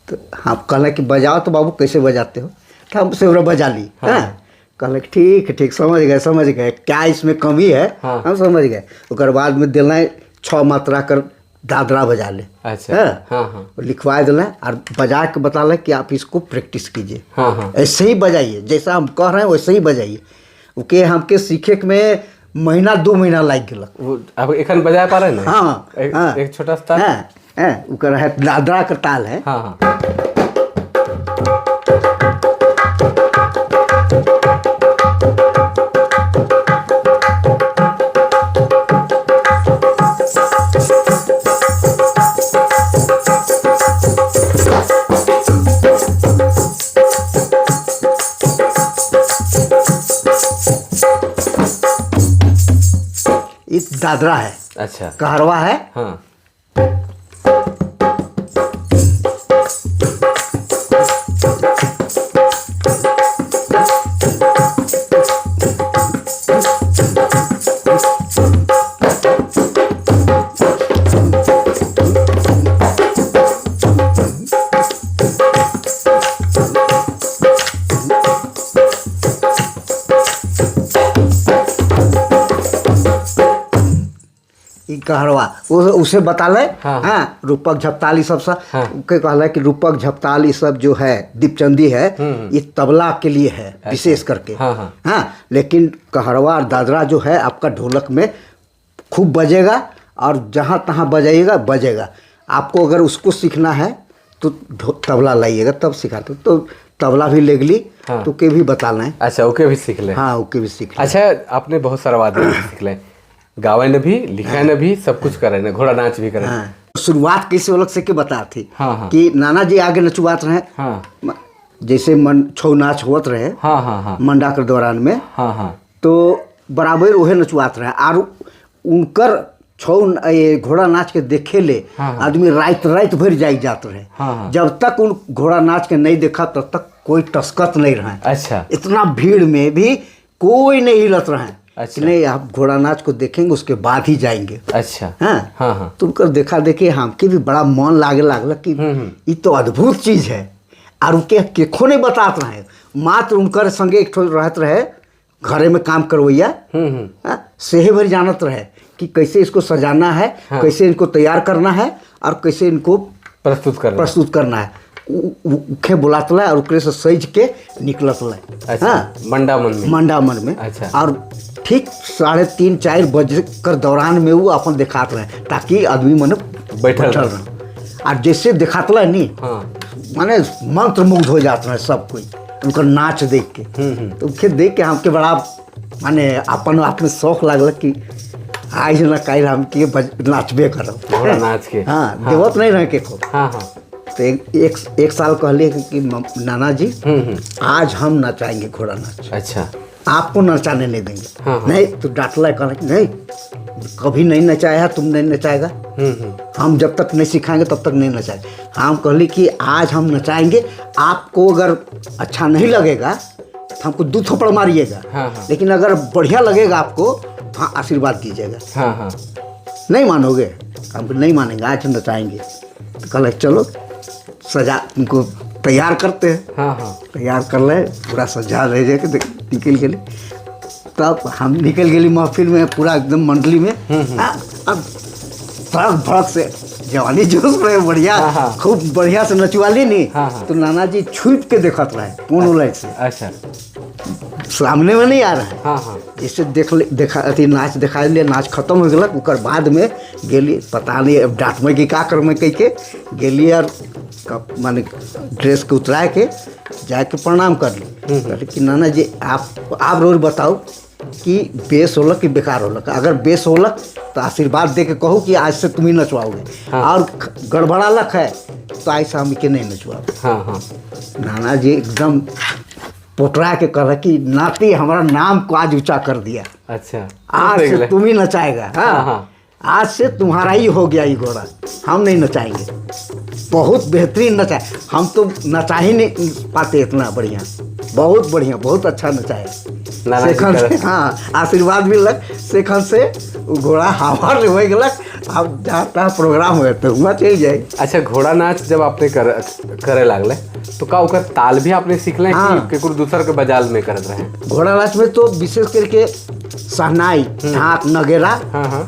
तो हम कहला कि बजाओ तो बाबू कैसे बजाते हो, तो हम से बजा ली। हाँ, कहला कि ठीक समझ गए क्या इसमें कमी है। हाँ। हम समझ गए। उसके बाद में दिला 6 मात्रा कर दादरा बजा ले। अच्छा हाँ हाँ लिखवा दिला और बजा के बता कि आप इसको प्रैक्टिस कीजिए। हाँ हाँ ऐसे ही बजाइए, जैसा हम कह रहे हैं वैसे ही बजाइए। ओके, हमके सीखे के में महीना 2 महीना लग गया। वो अब एखन बजा पा रहे हैं ना। हाँ, हाँ। एक छोटा सा ताल। हाँ, ओकर है दादरा का ताल है। हाँ हाँ ये दादरा है, अच्छा कहरवा है। हाँ कहरवा उसे बता ले। हाँ। हाँ, रूपक झपताल ये सब हाँ। के कहला कि रूपक झपताल ये सब जो है दीपचंदी है, ये तबला के लिए है विशेष करके। हाँ, हाँ। हाँ, लेकिन कहरवा और दादरा जो है आपका ढोलक में खूब बजेगा और जहाँ तहाँ बजेगा। आपको अगर उसको सीखना है तो तबला लाइएगा तब सिखाते। तो तबला भी ले ली। हाँ। तो के भी बताना है। अच्छा ओके भी सीख ले। हाँ, ओके भी सीख ले। अच्छा आपने बहुत सारा वाद्य सीख ले, गावे ने भी, लिखा ने भी, सब कुछ करे ने, घोड़ा नाच भी करे। हाँ, शुरुआत कैसे अलग से के बता थी। हाँ, हाँ। कि नाना जी आगे नचुआत रहे। हाँ जैसे छौ नाच होत रहे। हाँ हाँ हाँ मंडा के दौरान में। हाँ हाँ तो बराबर उहे नचुआत रहे और उनकर छौ ये घोड़ा नाच के देखे ले। हाँ, हाँ। आदमी रात भर जाग जात रहे। हाँ, हाँ। जब तक उन घोड़ा नाच के नहीं देखा तब तक कोई टसकत नहीं रहे। अच्छा इतना भीड़ में भी कोई नहीं हिलत रहे। अच्छा। कि नहीं आप घोड़ा नाच को देखेंगे उसके बाद ही जाएंगे। अच्छा। हाँ हाँ हाँ। तुमकर देखा देखे हमके भी बड़ा मन लागे लागल कि ये तो अद्भुत चीज है। और उनके केखो नहीं बतात रहे, मात्र उनकर संगे एक ठो रहत रहे घरे में काम करवैया, सेहे भर जानत रहे कि कैसे इसको सजाना है, कैसे इनको तैयार करना है और कैसे इनको प्रस्तुत करना है। उखे बुलातला और ओकरे से सज के निकलतला। अच्छा। हाँ मंडामन में। अच्छा। और ठीक 3:30-4 बजे कर दौरान में वो अपन दिखात रहे ताकि आदमी मन बैठल रहे। और जैसे दिखातला नहीं, माने मंत्र मुग्ध हो जाता है सब कोई उनका नाच देख के। तो उनके देख के हमके बड़ा माने अपन आप में शौक लागल कि आज ना कल हम के नाचबे करब घोड़ा नाच के। हाँ देवत नहीं रहे के को। हाँ हाँ। तो एक साल कहले कि नाना जी आज हम नचाएंगे घोड़ा नाच। अच्छा। आपको नचाने नहीं देंगे। हाँ। नहीं तो डांटला, कहला कि नहीं कभी नहीं नचाया तुम नहीं नचाएगा, हम जब तक नहीं सिखाएंगे तब तक नहीं नचाएंगे। हम कहली कि आज हम नचाएंगे, आपको अगर अच्छा नहीं लगेगा तो हमको 2 थप्पड़ मारिएगा। हाँ। लेकिन अगर बढ़िया लगेगा आपको हाँ आशीर्वाद दीजिएगा। हाँ। नहीं मानोगे, हम नहीं मानेंगे, आज हम नचाएंगे। तो कहला चलो सजा उनको तैयार करते हैं। हाँ। तैयार कर ले पूरा सजा रह जाए के निकल गए। तब हम निकल गए महफिल में पूरा एकदम मंडली में। अब भड़क भड़क से जवानी जोश रहे बढ़िया। खूब बढ़िया से नचवाली नहीं। तो नाना जी छुप के देखत रहे कौन उलट से। अच्छा। सामने में नहीं आ रहा है। हाँ। जैसे देखा अथी नाच दिखा लिए, नाच खत्म हो गया। ओकर बाद में गेली पता नहीं अब डांट में कि का कर में कह के गेली और माने ड्रेस के उतरा के जाके प्रणाम कर ली। कहले कि नाना जी आप रोज बताओ कि बेस होलक कि बेकार होलक। अगर बेस होलक तो आशीर्वाद दे के कहो कि आज से तुम ही नचवाओगे। और गड़बड़ालक है तो ऐसा हम के नहीं नचवाओगे। हाँ। नाना जी एकदम पोटरा के कह कि नाती हमारा नाम को आज ऊंचा कर दिया। अच्छा। आज से तुम ही नचाएगा। हाँ। आज से तुम्हारा ही हो गया ये घोड़ा, हम नहीं नचाएंगे। बहुत बेहतरीन नचाए, हम तो नचा ही नहीं पाते इतना बढ़िया। बहुत बढ़िया, बहुत अच्छा नचाए। सेखन से हाँ आशीर्वाद मिलक, सेखन से घोड़ा हमारे हो गलक। अब जाता प्रोग्राम हुए तो वहाँ चल जाए। अच्छा, घोड़ा नाच जब आपने करे लागले तो का ओकर ताल भी आपने सीखले? हाँ। कि कोई दूसर के बजाल में करत रहे? घोड़ा नाच में तो विशेष करके सहनाई, ढाक, नगेरा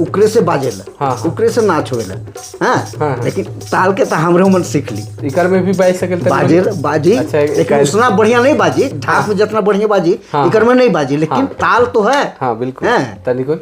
उकरे से बाजेला, उकरे से नाच होएला। हाँ। लेकिन ताल के तो हमरे मन सीख ली। इकर में भी बाज सकेल बाजी। अच्छा, लेकिन उतना बढ़िया नहीं बाजी। ढाक में जितना बढ़िया बाजी इकर में नहीं बाजी, लेकिन ताल तो है। हाँ बिल्कुल। तनिको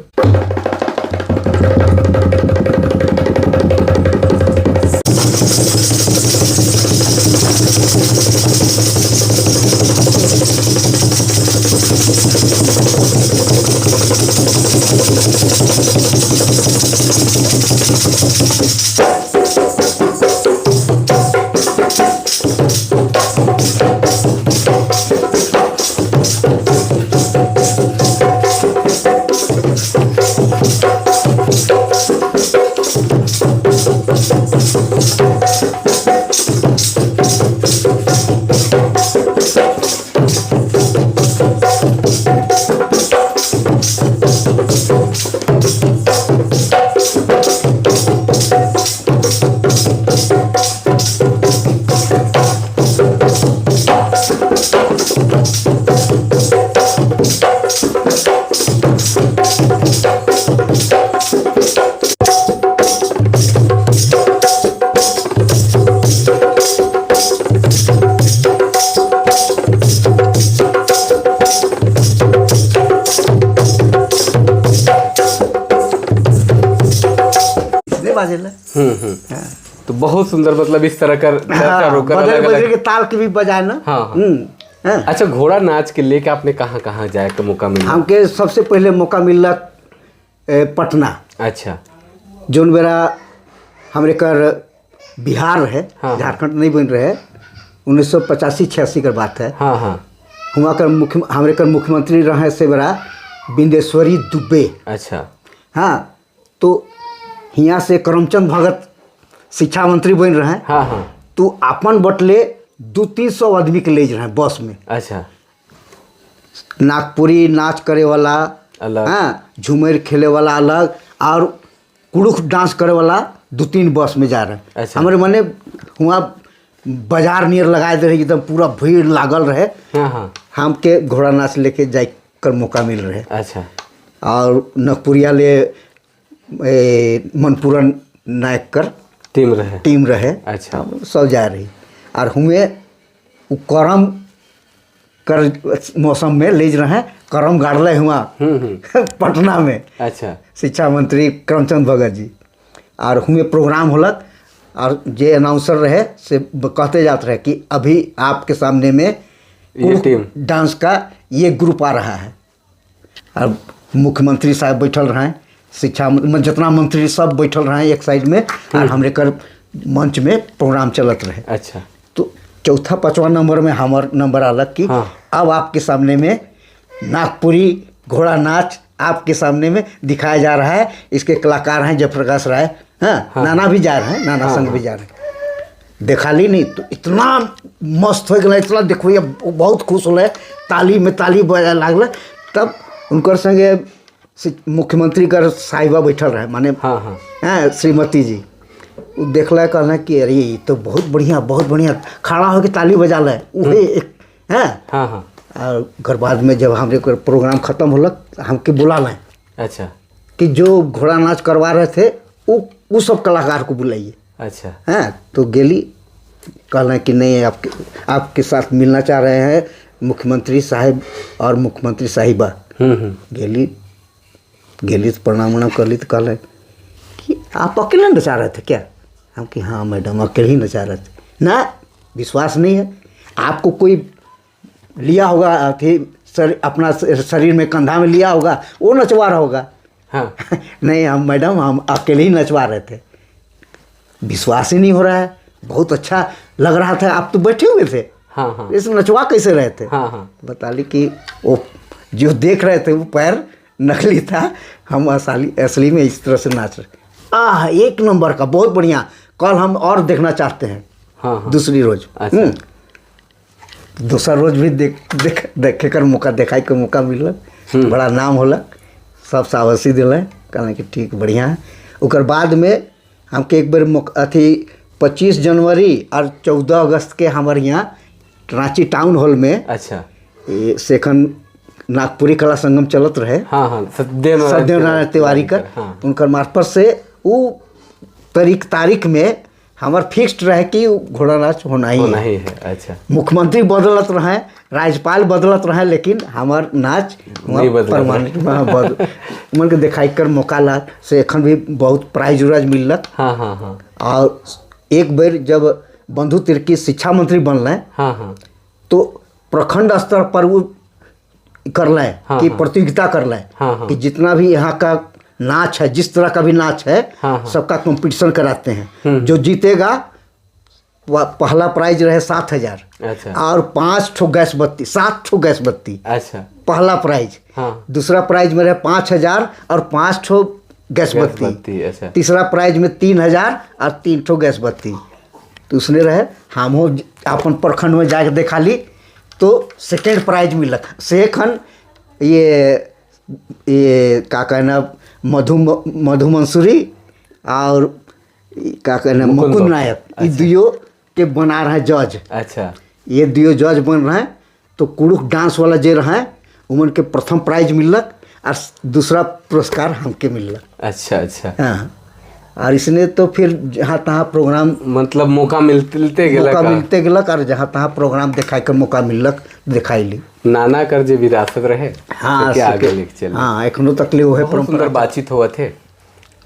तो बहुत सुंदर, मतलब इस तरह कर बदल के ताल के भी बजाए ना। हाँ। अच्छा, घोड़ा नाच के लेके आपने कहाँ कहाँ जाए का मौका मिला? हमके सबसे पहले मौका मिला पटना। अच्छा। जोन बेरा हमरे कर बिहार रहे, झारखंड नहीं बन रहे, 1985-86 का बात है। हाँ। हुआ कर हमरे कर मुख्यमंत्री रहे से बेरा बिंदेश्वरी दुबे। अच्छा। हाँ, तो यहाँ से करमचंद भगत शिक्षा मंत्री बन रहे। हाँ। तो अपन बटले 200-300 आदमी के ले रहे बस में। अच्छा। नागपुरी नाच करे वाला, अलग। हाँ, झूमर खेले वाला अलग और कुड़ुख डांस करे वाला 2-3 बस में जा रहे हैं। अच्छा। हमारे मने वहाँ बाजार नियर लगाए दे रहे, एकदम पूरा भीड़ लागल रहे। हाँ हाँ। हमके घोड़ा नाच लेके जाए कर मौका मिल रहे। अच्छा। और नगपुरिया ले मनपुरन नायक कर टीम रहे। अच्छा। हम सब जा रही और हुए वो करम कर मौसम में ले रहे हैं, करम गाड़ले हुआ पटना में। अच्छा। शिक्षा मंत्री करमचंद भगत जी और हुए प्रोग्राम होलक और जे अनाउंसर रहे से कहते जाते रहे कि अभी आपके सामने में ये टीम डांस का ये ग्रुप आ रहा है। और मुख्यमंत्री साहब बैठल रहे, शिक्षा जितना मंत्री सब बैठल रहे एक साइड में और हमरे कर मंच में प्रोग्राम चलत रहे। अच्छा। तो चौथा 5वां नंबर में हमार नंबर अलग कि हाँ। अब आपके सामने में नागपुरी घोड़ा नाच आपके सामने में दिखाया जा रहा है। इसके कलाकार हैं जयप्रकाश राय। हाँ, नाना भी जा रहे हैं, नाना संग भी जा रहे हैं। देखा ली नहीं तो इतना मस्त हो गया, इतना देखो ये बहुत खुश हो, ताली में ताली बजा लागल। तब उनकर संगे मुख्यमंत्री कर साहिबा बैठल रहे, माने हाँ हाँ हाँ श्रीमती जी। वो देखल कहना कि अरे ये तो बहुत बढ़िया खड़ा होकर ताली बजा ले उहे एक है। हाँ हाँ। और घर बाद में जब हमारे प्रोग्राम खत्म होलक हमके बुला लें। अच्छा। कि जो घोड़ा नाच करवा रहे थे वो सब कलाकार को बुलाइए। अच्छा। हाँ, तो गेली कहना कि नहीं आपके साथ मिलना चाह रहे हैं मुख्यमंत्री साहब और मुख्यमंत्री साहिबा। गेली तो प्रणाम कर ली तो कहले कि आप अकेले नचा रहे थे क्या? हम कि हाँ मैडम अकेले ही नचा रहे थे। ना विश्वास नहीं है आपको, कोई लिया होगा अपना शरीर में कंधा में लिया होगा वो नचवा रहा होगा। हाँ। नहीं हम मैडम हम अकेले ही नचवा रहे थे। विश्वास ही नहीं हो रहा है, बहुत अच्छा लग रहा था, आप तो बैठे हुए थे। हाँ हाँ। इस नचवा कैसे रहे थे? हाँ हाँ। बता ली कि वो जो देख रहे थे वो पैर नकली था, हम असली में इस तरह से नाच रहे। एक नंबर का, बहुत बढ़िया, कल हम और देखना चाहते हैं। हाँ हाँ। दूसरी रोज। अच्छा। दूसरा रोज भी देखे कर मौका दिखाई के मौका मिल, बड़ा नाम होला, सब सावसी दिल कहना कि ठीक बढ़िया है। उकर बाद में हमके एक बार अथी 25 जनवरी और 14 अगस्त के हमारे यहाँ रांची टाउन हॉल में अच्छा सेखन नागपुरी कला संगम चलत रहे। हाँ हाँ। सत्यनारायण तिवारी का। हाँ। उनकर मार्फत से वो तारीख में हमार फिक्स्ड रहे कि घोड़ा नाच होना ही है। अच्छा। मुख्यमंत्री बदलत रहे, राज्यपाल बदलत रहे, लेकिन हमार नाच परमानेंट मन के दिखाई कर मौका ला से एखन भी बहुत प्राइज उराइज मिललक। हाँ हाँ हाँ। और एक बार जब बंधु तिर्की शिक्षा मंत्री बनल, हाँ हाँ, तो प्रखंड स्तर पर वो कर लें कि प्रतियोगिता कर लें कि जितना भी यहाँ का नाच है, जिस तरह का भी नाच है, सबका कंपटीशन कराते हैं। जो जीतेगा वह पहला प्राइज रहे 7,000। अच्छा। और 5 ठो गैस बत्ती, 7 ठो गैस बत्ती। अच्छा। पहला प्राइज। दूसरा प्राइज में रहे 5,000 और 5 ठो गैस बत्ती। अच्छा। तीसरा प्राइज में 3,000 और 3 ठो गैस बत्ती। तो उसने रहे हम अपन प्रखंड में जाके देखा ली तो सेकेंड प्राइज मिलक सेखन ये का कहना मधु मंसूरी और का कहना मुकुंद नायक। ये दुयो के बना रहे जज। अच्छा। ये दुयो जज बन रहे, तो कुड़ुक डांस वाला जे रहे उमन के प्रथम प्राइज मिलक और दूसरा पुरस्कार हमके मिलक। अच्छा अच्छा। हाँ, और इसने तो फिर जहाँ तहाँ प्रोग्राम मतलब मौका मिलते गेलक और जहाँ तहाँ प्रोग्राम दिखाई के मौका मिलक दिखाई ली। नाना कर जे विरासत रहे। हाँ, तो आगे लेके चले। हाँ, एखनो तक ले वो है परंपरा। बातचीत हुआ थे।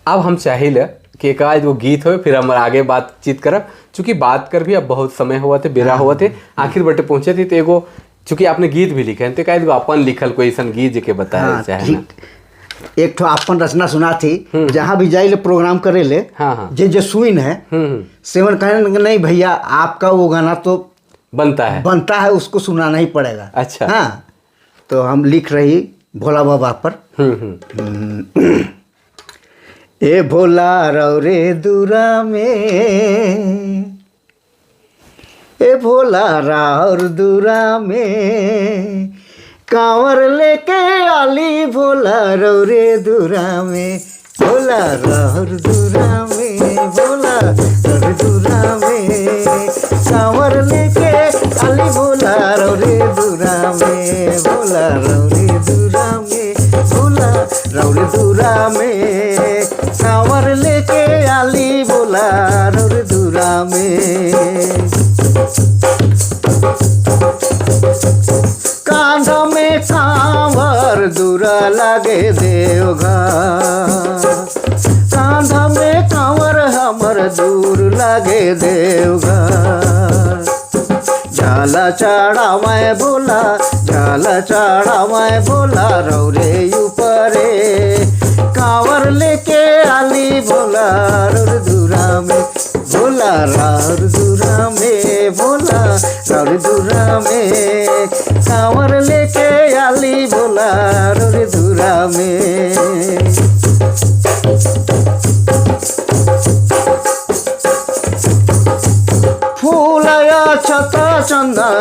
अब हम चाहिए कि एक आध वो गीत हो फिर हम आगे बातचीत करब, चूँकि बात कर भी अब बहुत समय हुआ थे, बेरा हुआ थे, आखिर बटे पहुँचे थे। तो एगो चूँकि आपने गीत भी लिखे तो का अपन लिखल कोई ऐसा गीत जे के बताया चाहे ना? एक ठो अपन रचना सुना थी, जहाँ भी जाइले प्रोग्राम करे ले। हाँ। जे सुइन है सेवन कहने नहीं भैया आपका वो गाना तो बनता है उसको सुनाना ही पड़ेगा। अच्छा। हाँ, तो हम लिख रही भोला बाबा पर। ए भोला रौरे दूरा में, ए भोला राउर दूरा में, कांवर लेके आली भोला रौरे दूरा में, भोला रौर दूरा में, भोला रौर दूरा में। कांवर लेके आली भोला रौरे दूरा में, भोला रौरे दूरा में, भोला रौरे दूरा में। कांवर लेके आली भोला रौरे दूरा में। कांधा में कांवर दूरा लागे देवघर, कांधा में कांवर हमर दूर लागे देवघर। झाला चाड़ा मैं बोला, झाला चाड़ा मैं बोला रौरे ऊपरे। कांवर लेके आली भोला रौर दूरा में, भोला रौर दूरा में, भोला रौर दूरा में। कांवर लेके आली भोला रौर दूरा में। फूलया छता चंदन,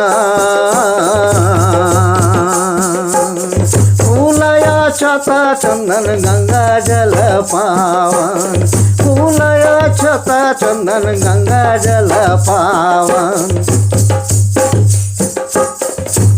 फूलया छता चंदन गंगा जल पावन। फूलया छता चंदन गंगा जल पावन।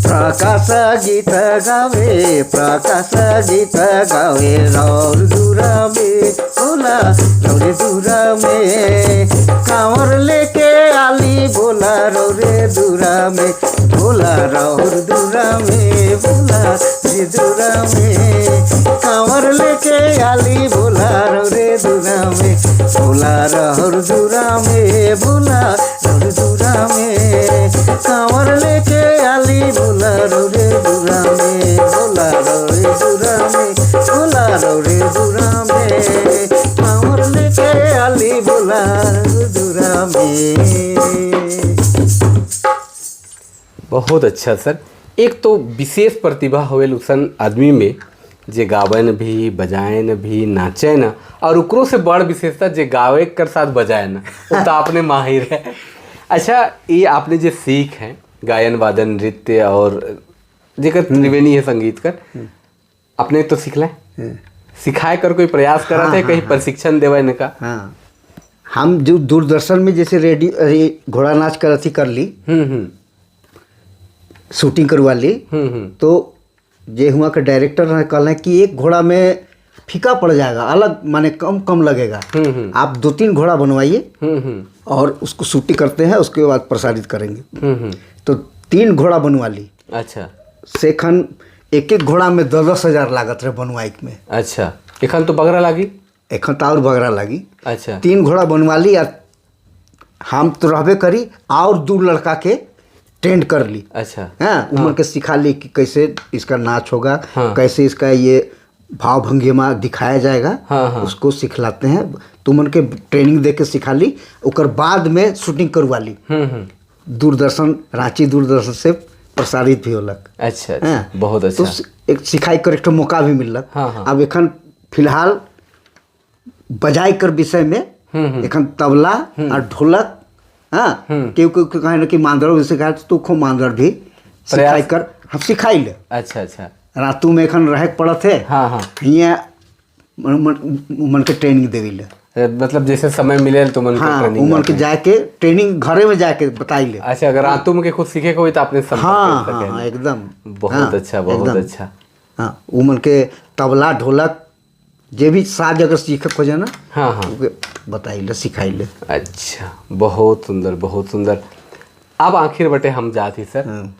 प्रकाश गीत गावे, प्रकाश गीत गावे रौर दूरा में, भोला रौरे दूरा में। कांवर लेके आली भोला रौरे दूरा में, भोला रौर दूरा में, भोला रे दूरा में। कांवर लेके आली भोला रौरे दूरा में, भोला रौर दूरा में, भोला रौर दूरा में। कांवर लेके आली भोला रौरे दूरा में, भोला रौरे दूरा में, भोला रौरे दूरा में। कांवर लेके आली भोला दूरा में। बहुत अच्छा सर। एक तो विशेष प्रतिभा होवेल उसन आदमी में जे गावन भी, बजायन भी, नाचन, और ओकरो से बड़ विशेषता जे गावे कर साथ बजायन, वो तो आपने माहिर है। अच्छा, ये आपने जो सीख है गायन वादन नृत्य और जेकर त्रिवेणी है संगीत कर, अपने तो सीख लें, सिखाए कर कोई प्रयास करा थे, कहीं प्रशिक्षण देवे ने का? हाँ, हम जो दूरदर्शन में जैसे रेडियो घोड़ा नाच कर ली, शूटिंग करवा ली, तो जे हुआ के डायरेक्टर कहले कि एक घोड़ा में फीका पड़ जाएगा, अलग माने कम कम लगेगा, आप 2-3 घोड़ा बनवाइए और उसको शूटिंग करते हैं, उसके बाद प्रसारित करेंगे। तो 3 घोड़ा बनवा ली। अच्छा। सेखन एक एक घोड़ा में 10-10 हज़ार लागत रहे बनवाई में। अच्छा, एखन तो बगरा लागी, एखन तो और बगरा लगी। अच्छा। 3 घोड़ा बनवा ली, और हम तो रहबे करी और 2 लड़का के ट्रेंड कर ली। अच्छा। हाँ, उम्र के सिखा ली कि कैसे इसका नाच होगा, हाँ। कैसे इसका ये भाव भंगिमा दिखाया जाएगा, हाँ। उसको सिखलाते हैं। तो उम्र के ट्रेनिंग दे के सिखा ली, उकर बाद में शूटिंग करवा ली। दूरदर्शन, रांची दूरदर्शन से प्रसारित भी होलक। अच्छा, हाँ। बहुत अच्छा। तो एक सिखाई कर एक मौका भी मिलक। हाँ। अब एखन फिलहाल बजाई कर विषय में एखन तबला और ढोलक, हाँ, क्योंकि कहे ना कि मांदर भी सिखाए, तो खूब मांदर भी सिखाई कर हम सिखाई ले। अच्छा अच्छा। रातू में एखन रहे पड़त है। हाँ। हियाँ मन के ट्रेनिंग देवी ले, मतलब जैसे समय मिले तो मन हाँ, ट्रेनिंग उमन के जाके ट्रेनिंग घरे में जाके बताई ले। अच्छा, अगर रातों में के खुद सीखे को तो आपने संपर्क हाँ, कर सके। हाँ, एकदम बहुत अच्छा, बहुत अच्छा। हाँ, उमन के तबला ढोलक जे भी साज अगर सीखे खोजे ना, हाँ, बताई ले, सिखाई ले। अच्छा, बहुत सुंदर, बहुत सुंदर। अब आखिर बटे हम जाती सर,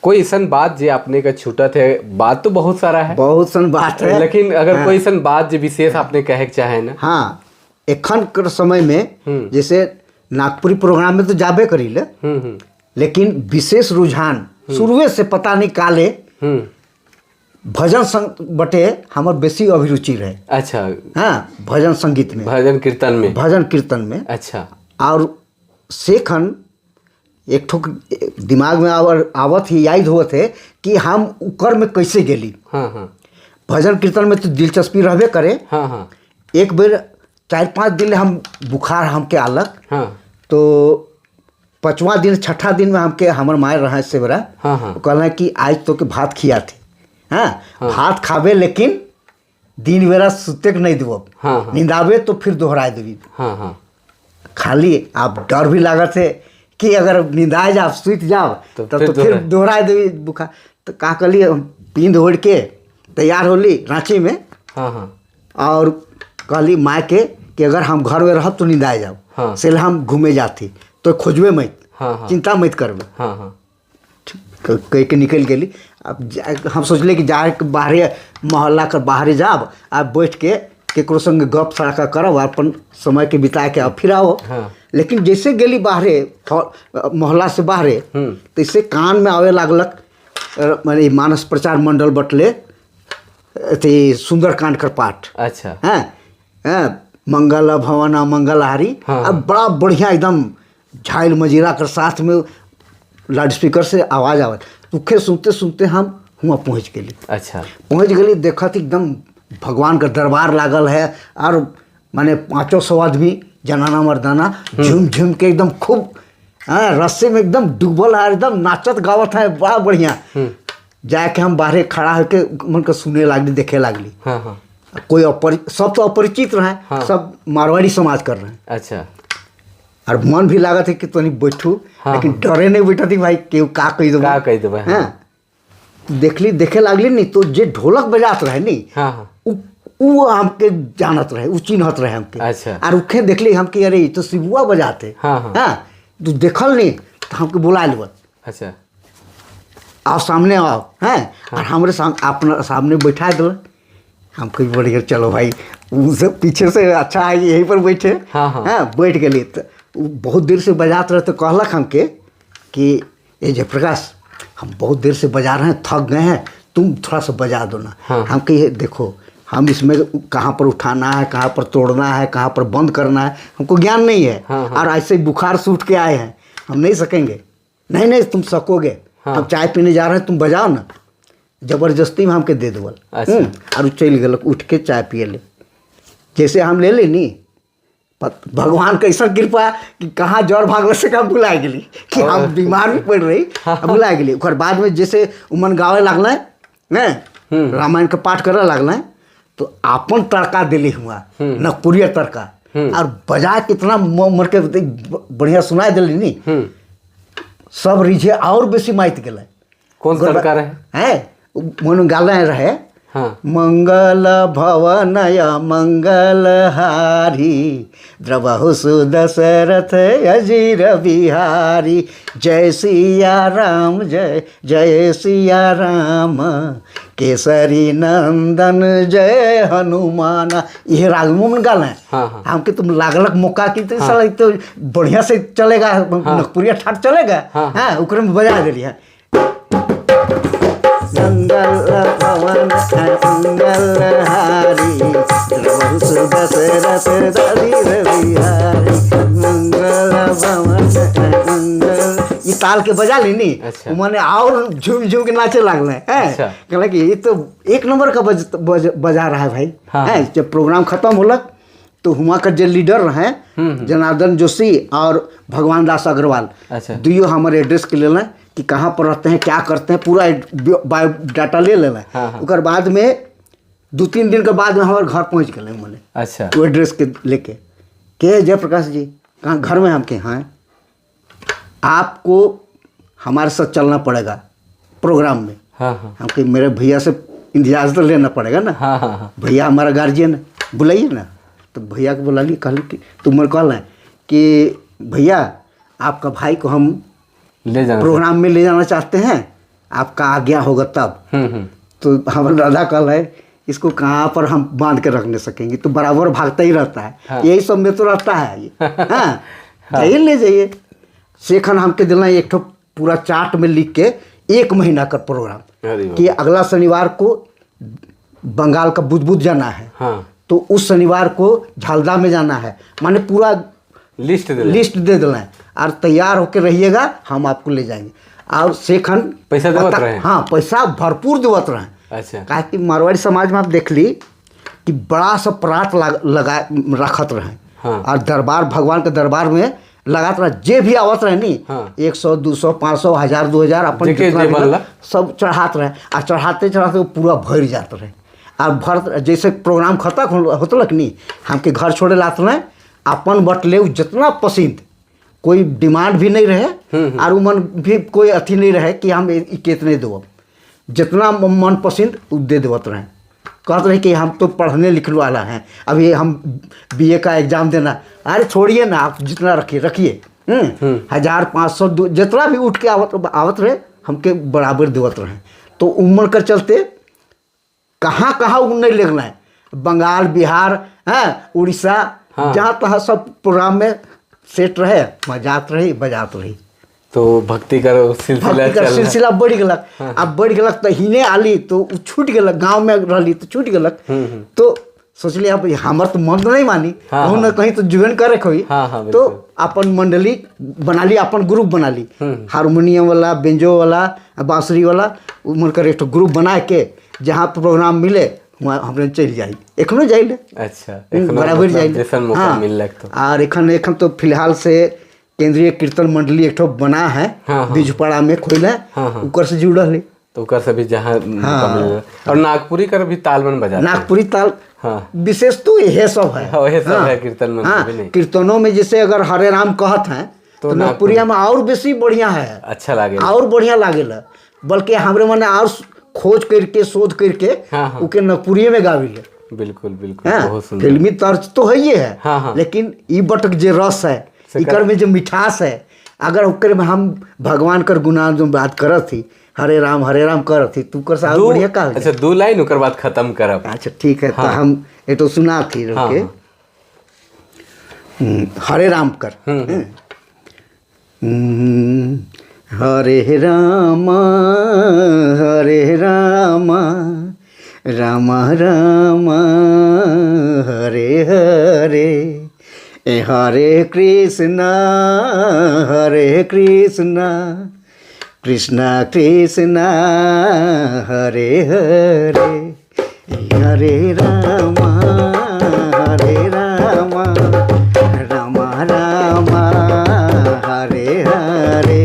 कोई ऐसा बात जे आपने का छूटा थे, बात तो बहुत सारा है, बहुत सन बात है, लेकिन अगर कोई ऐसा बात जो विशेष आपने कहे के चाहे ना। हाँ, एखन कर समय में जैसे नागपुरी प्रोग्राम में तो जाबे करी ले, लेकिन विशेष रुझान शुरुए से पता नहीं काले भजन संग बटे हमर बेसी अभिरुचि रहे। अच्छा। हाँ, भजन संगीत में, भजन कीर्तन में, भजन कीर्तन में। अच्छा। और सेखन एक ठोक दिमाग में आवत ही याद होत है कि हम उकर में कैसे गेली। हाँ। भजन कीर्तन में तो दिलचस्पी रहबे करे। हाँ। एक बेर 4-5 दिन हम बुखार हमके आलक। हाँ। तो 5वां दिन 6ठा दिन में हमके हमर माए रहा से बड़ा हाँ हाँ कहला कि आज तो के भात खिया थे हाँ भात खाबे लेकिन दिन बेरा सुते के नहीं देव हाँ हाँ नींदावे तो फिर दोहराए देवी हाँ हाँ खाली आप डर भी लागत है कि अगर नींदाए जाओ सुत जाओ तो तब फिर तो फिर दोहराए देवी बुखार तो का कली पींद ओढ़ के तैयार होली रांची में हाँ हाँ और कहली माँ के कि अगर हम घर में रहब तो नींदाए जाओ हाँ। से हम घूमे जाती तो खोजबे मत हाँ हाँ चिंता मत करबे हाँ हाँ कह के निकल गेली अब हम सोचले कि जाए के बाहरे मोहल्ला कर बाहरे जाब आप बैठ के केकरो संग गप सड़का करब अपन समय के बिता के अब फिर आओ हाँ। लेकिन जैसे गेली बाहरे मोहल्ला से बाहरे तैसे कान में आवे लागलक माने मानस प्रचार मंडल बटले अथी सुंदरकांड कर पाठ अच्छा हैं हैं मंगल भवन मंगलहारी हाँ। अब बड़ा बढ़िया एकदम झाइल मजीरा कर साथ में लाउड स्पीकर से आवाज़ आवत उखे सुनते सुनते हम हुआ पहुँच गेली अच्छा पहुँच गेली देखत एकदम भगवान का दरबार लागल है और माने 500 आदमी जनाना मर्दाना झूम झूम के एकदम खूब हाँ रस्से में एकदम डूबल है एकदम नाचत गावत है बड़ा बढ़िया जाके हम बाहरे खड़ा होके मन के सुने लागली देखे लागली हाँ हाँ कोई सब तो अपरिचित रहे हाँ। सब मारवाड़ी समाज कर रहे हैं अच्छा और मन भी लागत है कि तनी बैठू हाँ, लेकिन हाँ। डरे नहीं बैठा थी भाई केहू का कही दो का कही देबै, हाँ। देखली देखे लागली नहीं तो जे ढोलक बजात रहे नहीं हाँ हाँ उ हमके जानत रहे उ चिन्हत रहे हमके अच्छा। और उखे देखली हमके अरे ई तो शिबुआ बजाते हाँ, हाँ। तू देखल नहीं तो हमके बुला लेबत अच्छा आओ सामने आओ हैं और हमरे अपना सामने बैठा दिल हम कहीं बढ़िया चलो भाई उनसे पीछे से अच्छा है यहीं पर बैठे हाँ, हाँ। हैं बैठ गए तो उ बहुत देर से बजाते रहे तो कहलक हमके कि ये जयप्रकाश हम बहुत देर से बजा रहे हैं थक गए हैं तुम थोड़ा सा बजा दो ना हाँ। हम कहिए देखो हम इसमें कहाँ पर उठाना है कहाँ पर तोड़ना है कहाँ पर बंद करना है हमको ज्ञान नहीं है हाँ, हाँ। और ऐसे ही बुखार सूट के आए हैं हम नहीं सकेंगे नहीं नहीं तुम सकोगे हाँ। हम चाय पीने जा रहे हैं तुम बजाओ ना जबरदस्ती में हमके दे देवल अच्छा। और चल गल उठ के चाय पिए ले जैसे हम ले लेनी भगवान कैसा कृपा कि कहाँ जड़ भागल से का भुला गेली कि हम बीमार भी पड़ रही भुला गेली ओकर बाद में जैसे उमन गावे लगल है रामायण का पाठ करे लगल तो अपन तड़का दिली हुआ नकपुरिया तड़का और बजा कितना मर के बढ़िया सुनाई दिली नहीं सब रिझे और बेसी माइत गेल कौन सा तड़का रहे है मन गाले रहे हाँ मंगल भवनय मंगलहारी द्रवहु सुदशरथ अजीर बिहारी जय सिया राम जय जय सिया राम केसरी नंदन जय हनुमान ये रागमोन गाल है हाँ, हाँ। हमके तुम लागलक मौका की तो साला तो बढ़िया से चलेगा नकपुरिया ठाट चलेगा हाँ, हाँ ओकरे में बजा देली है मंगल भवन मंगलहारी द्रवहु सुदशरथ अजीर बिहारी मंगल भवन मंगल ये ताल के बजा लेनी अच्छा। मैंने और झूम झूम के नाचे लगल है अच्छा। कहला कि ये तो एक नंबर का बजा रहा है भाई हाँ। है जब प्रोग्राम खत्म होलक तो हुआ का जो लीडर रहे जनार्दन जोशी और भगवान दास अग्रवाल अच्छा। दुइयो हमारे एड्रेस के ले कि कहाँ पर रहते हैं क्या करते हैं पूरा बायोडाटा ले लेना हाँ, हाँ। ओकर बाद में 2-3 दिन के बाद में हमारे घर पहुँच गए मैंने अच्छा वो एड्रेस के लेके के जयप्रकाश जी कहाँ घर में हम के हैं आपको हमारे साथ चलना पड़ेगा प्रोग्राम में हाँ हाँ हम कि मेरे भैया से इंतजार तो लेना पड़ेगा ना हाँ हाँ हाँ भैया हमारा गार्जियन है बुलाइए ना तो भैया को बुला ली कहली कि तुम कहल है कि भैया आपका भाई को हम ले जाना प्रोग्राम में ले जाना चाहते हैं आपका आज्ञा होगा तब तो हमारा दादा कल है इसको कहाँ पर हम बांध के रख नहीं सकेंगे तो बराबर भागता ही रहता है हाँ। यही सब में तो रहता है ये हाँ जाइए ले जाइए सेखन हमके दिला एक ठो पूरा चार्ट में लिख के 1 महीना का प्रोग्राम अरे वाह। कि अगला शनिवार को बंगाल का बुदबुद जाना है हाँ तो उस शनिवार को झालदा में जाना है माने पूरा लिस्ट दे लिस्ट दे दिला है और तैयार होकर रहिएगा हम आपको ले जाएंगे और सेखन पैसा देवत रहे? हाँ पैसा भरपूर देवत रहे अच्छा कहा कि मारवाड़ी समाज में आप देख ली कि बड़ा सा परात लगा रखत रहे हाँ। और दरबार भगवान के दरबार में लगात रहा जे भी आवत रहे नी हाँ। 100 200 500 1000 2000 अपन जेके जितना जे भी बनला। सब चढ़ात रहे आ चढ़ाते चढ़ाते वो पूरा भर जात रहे आ भर जैसे प्रोग्राम खत्म होतलक नी हमके घर छोड़े लात रहे अपन बटले उ जितना पसंद कोई डिमांड भी नहीं रहे और उ मन भी कोई अथी नहीं रहे कि हम कितने देव जितना मन पसंद उ दे देवत रहे कहते रहे कि हम तो पढ़ने लिखने वाला हैं अभी हम बीए का एग्ज़ाम देना अरे छोड़िए ना आप जितना रखिए रखिए 1500 जितना भी उठ के आवत रहे हमके बराबर देवत रहे तो उम्र कर चलते कहाँ कहाँ उ नहीं लगना है बंगाल बिहार हैं उड़ीसा जहाँ तहाँ सब प्रोग्राम में सेट रहे मजात रही बजात रही तो भक्ति का सिलसिला बढ़ गलक अब बढ़ गलक तो हिने आली तो उ छूट गलक गांव में रहली तो छूट गलक तो सोचलिए अब हमार तो मन नहीं मानी कहूँ ना कहीं तो जुएन करे कोई तो अपन मंडली बना ली अपन ग्रुप बना ली हारमोनियम वाला बेंजो वाला बांसुरी वाला उमर कर एक ग्रुप बना के जहाँ प्रोग्राम मिले वहाँ हमने चल जाई एखनो जाइले अच्छा बराबर जाइले जैसन मौका मिललक तो और एखन तो फिलहाल से केंद्रीय कीर्तन मंडली एक ठो बना है बिजपाड़ा में खोले ऊपर से जुड़ल है तो ओकर से भी जहाँ मौका मिलेला। और नागपुरी कर भी ताल मन बजाते नागपुरी ताल विशेष तो यह सब है वही सब है कीर्तन में भी नहीं कीर्तनों में जैसे अगर हरे राम कहत हैं तो नागपुरिया में और बेसी बढ़िया है अच्छा लागे और बढ़िया लागेला बल्कि हमरे मन और खोज करके शोध करके उके नागपुरिये में गाविले बिल्कुल बिल्कुल बहुत सुंदर फिल्मी तर्ज तो है ही है लेकिन ई बटक जे रस है इकर में जो मिठास है अगर ओकर में हम भगवान कर गुनाह जो बात करत थी हरे राम करत थी तू कर साल बढ़िया का अच्छा 2 लाइन ओकर बाद खत्म करब अच्छा ठीक है तो हम ये तो सुना थी रुके हरे राम कर हरे राम राम राम हरे हरे हरे कृष्णा कृष्णा कृष्णा हरे हरे हरे राम राम राम हरे हरे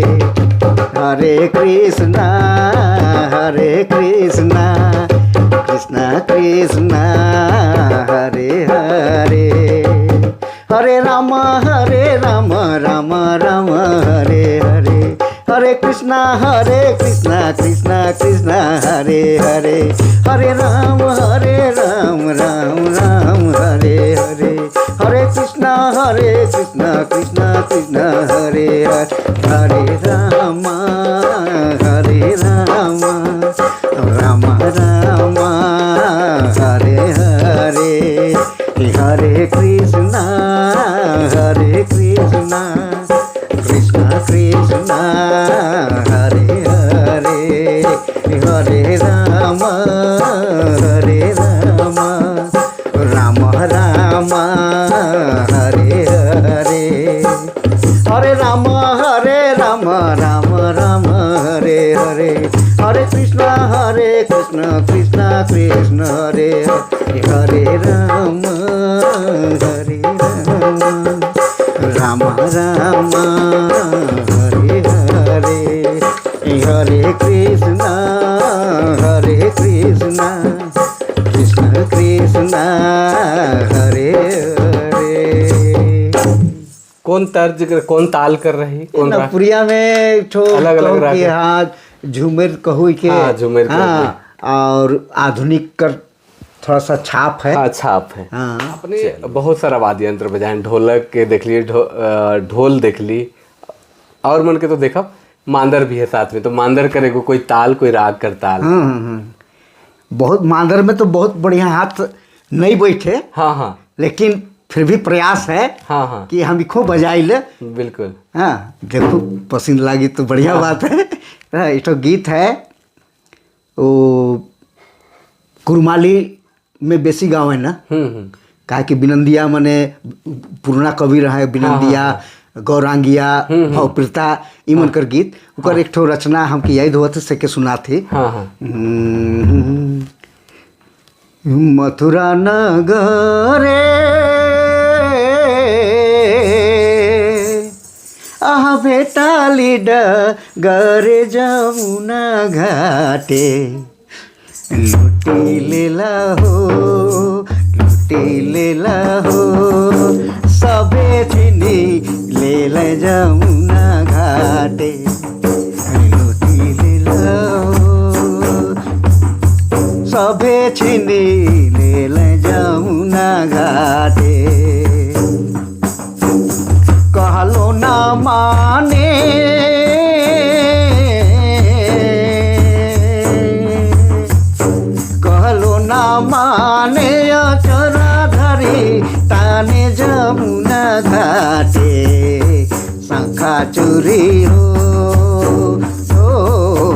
हरे कृष्णा कृष्णा कृष्णा हरे हरे हरे राम राम राम हरे हरे हरे कृष्णा कृष्णा कृष्णा हरे हरे हरे राम राम राम हरे हरे हरे कृष्णा कृष्णा कृष्णा हरे हरे हरे राम राम राम हरे हरे हरे कृष्णा कृष्णा कृष्णा हरे हरे हरे राम राम राम हरे हरे हरे राम राम राम हरे हरे हरे कृष्णा कृष्णा कृष्ण हरे हरे राम राम हरे हरे हरे कृष्णा कृष्ण कृष्णा हरे हरे कौन तर्ज कौन ताल कर रही कौन नागपुरिया में ठो अलग अलग के हाँ झूमर कहू के झूमर और आधुनिक कर थोड़ा सा छाप है छाप है अपने बहुत सारा वाद्य यंत्र बजाए ढोलक के देख लिए ढोल देख ली और मन के तो देखा मांदर भी है साथ में तो मांदर करेगो कोई ताल कोई राग कर ताल बहुत मांदर में तो बहुत बढ़िया हाथ नहीं बैठे लेकिन फिर भी प्रयास है कि हम इको बजाई ले बिल्कुल देखो पसंद लगी तो बढ़िया बात है एक गीत है वो कुरमाली में बेसी गाँव है ना काहे कि बिनंदिया मने पुराना कवि रहे बिनंदिया गौरांगिया भवप्रीता इमन कर गीत उकर एक ठो रचना हमके याद होत से के सुना थी मथुरा नगरे आहा भेटाली डगरे जमुना घाटे लुटी लेला हो सबे छिनी लेला जमुना घाटे लुटी लेला हो सबे छिनी लेला जमुना घाटे कहलो ना माने चरा धरी ताने जमुना घाटे शंखा चूरी हो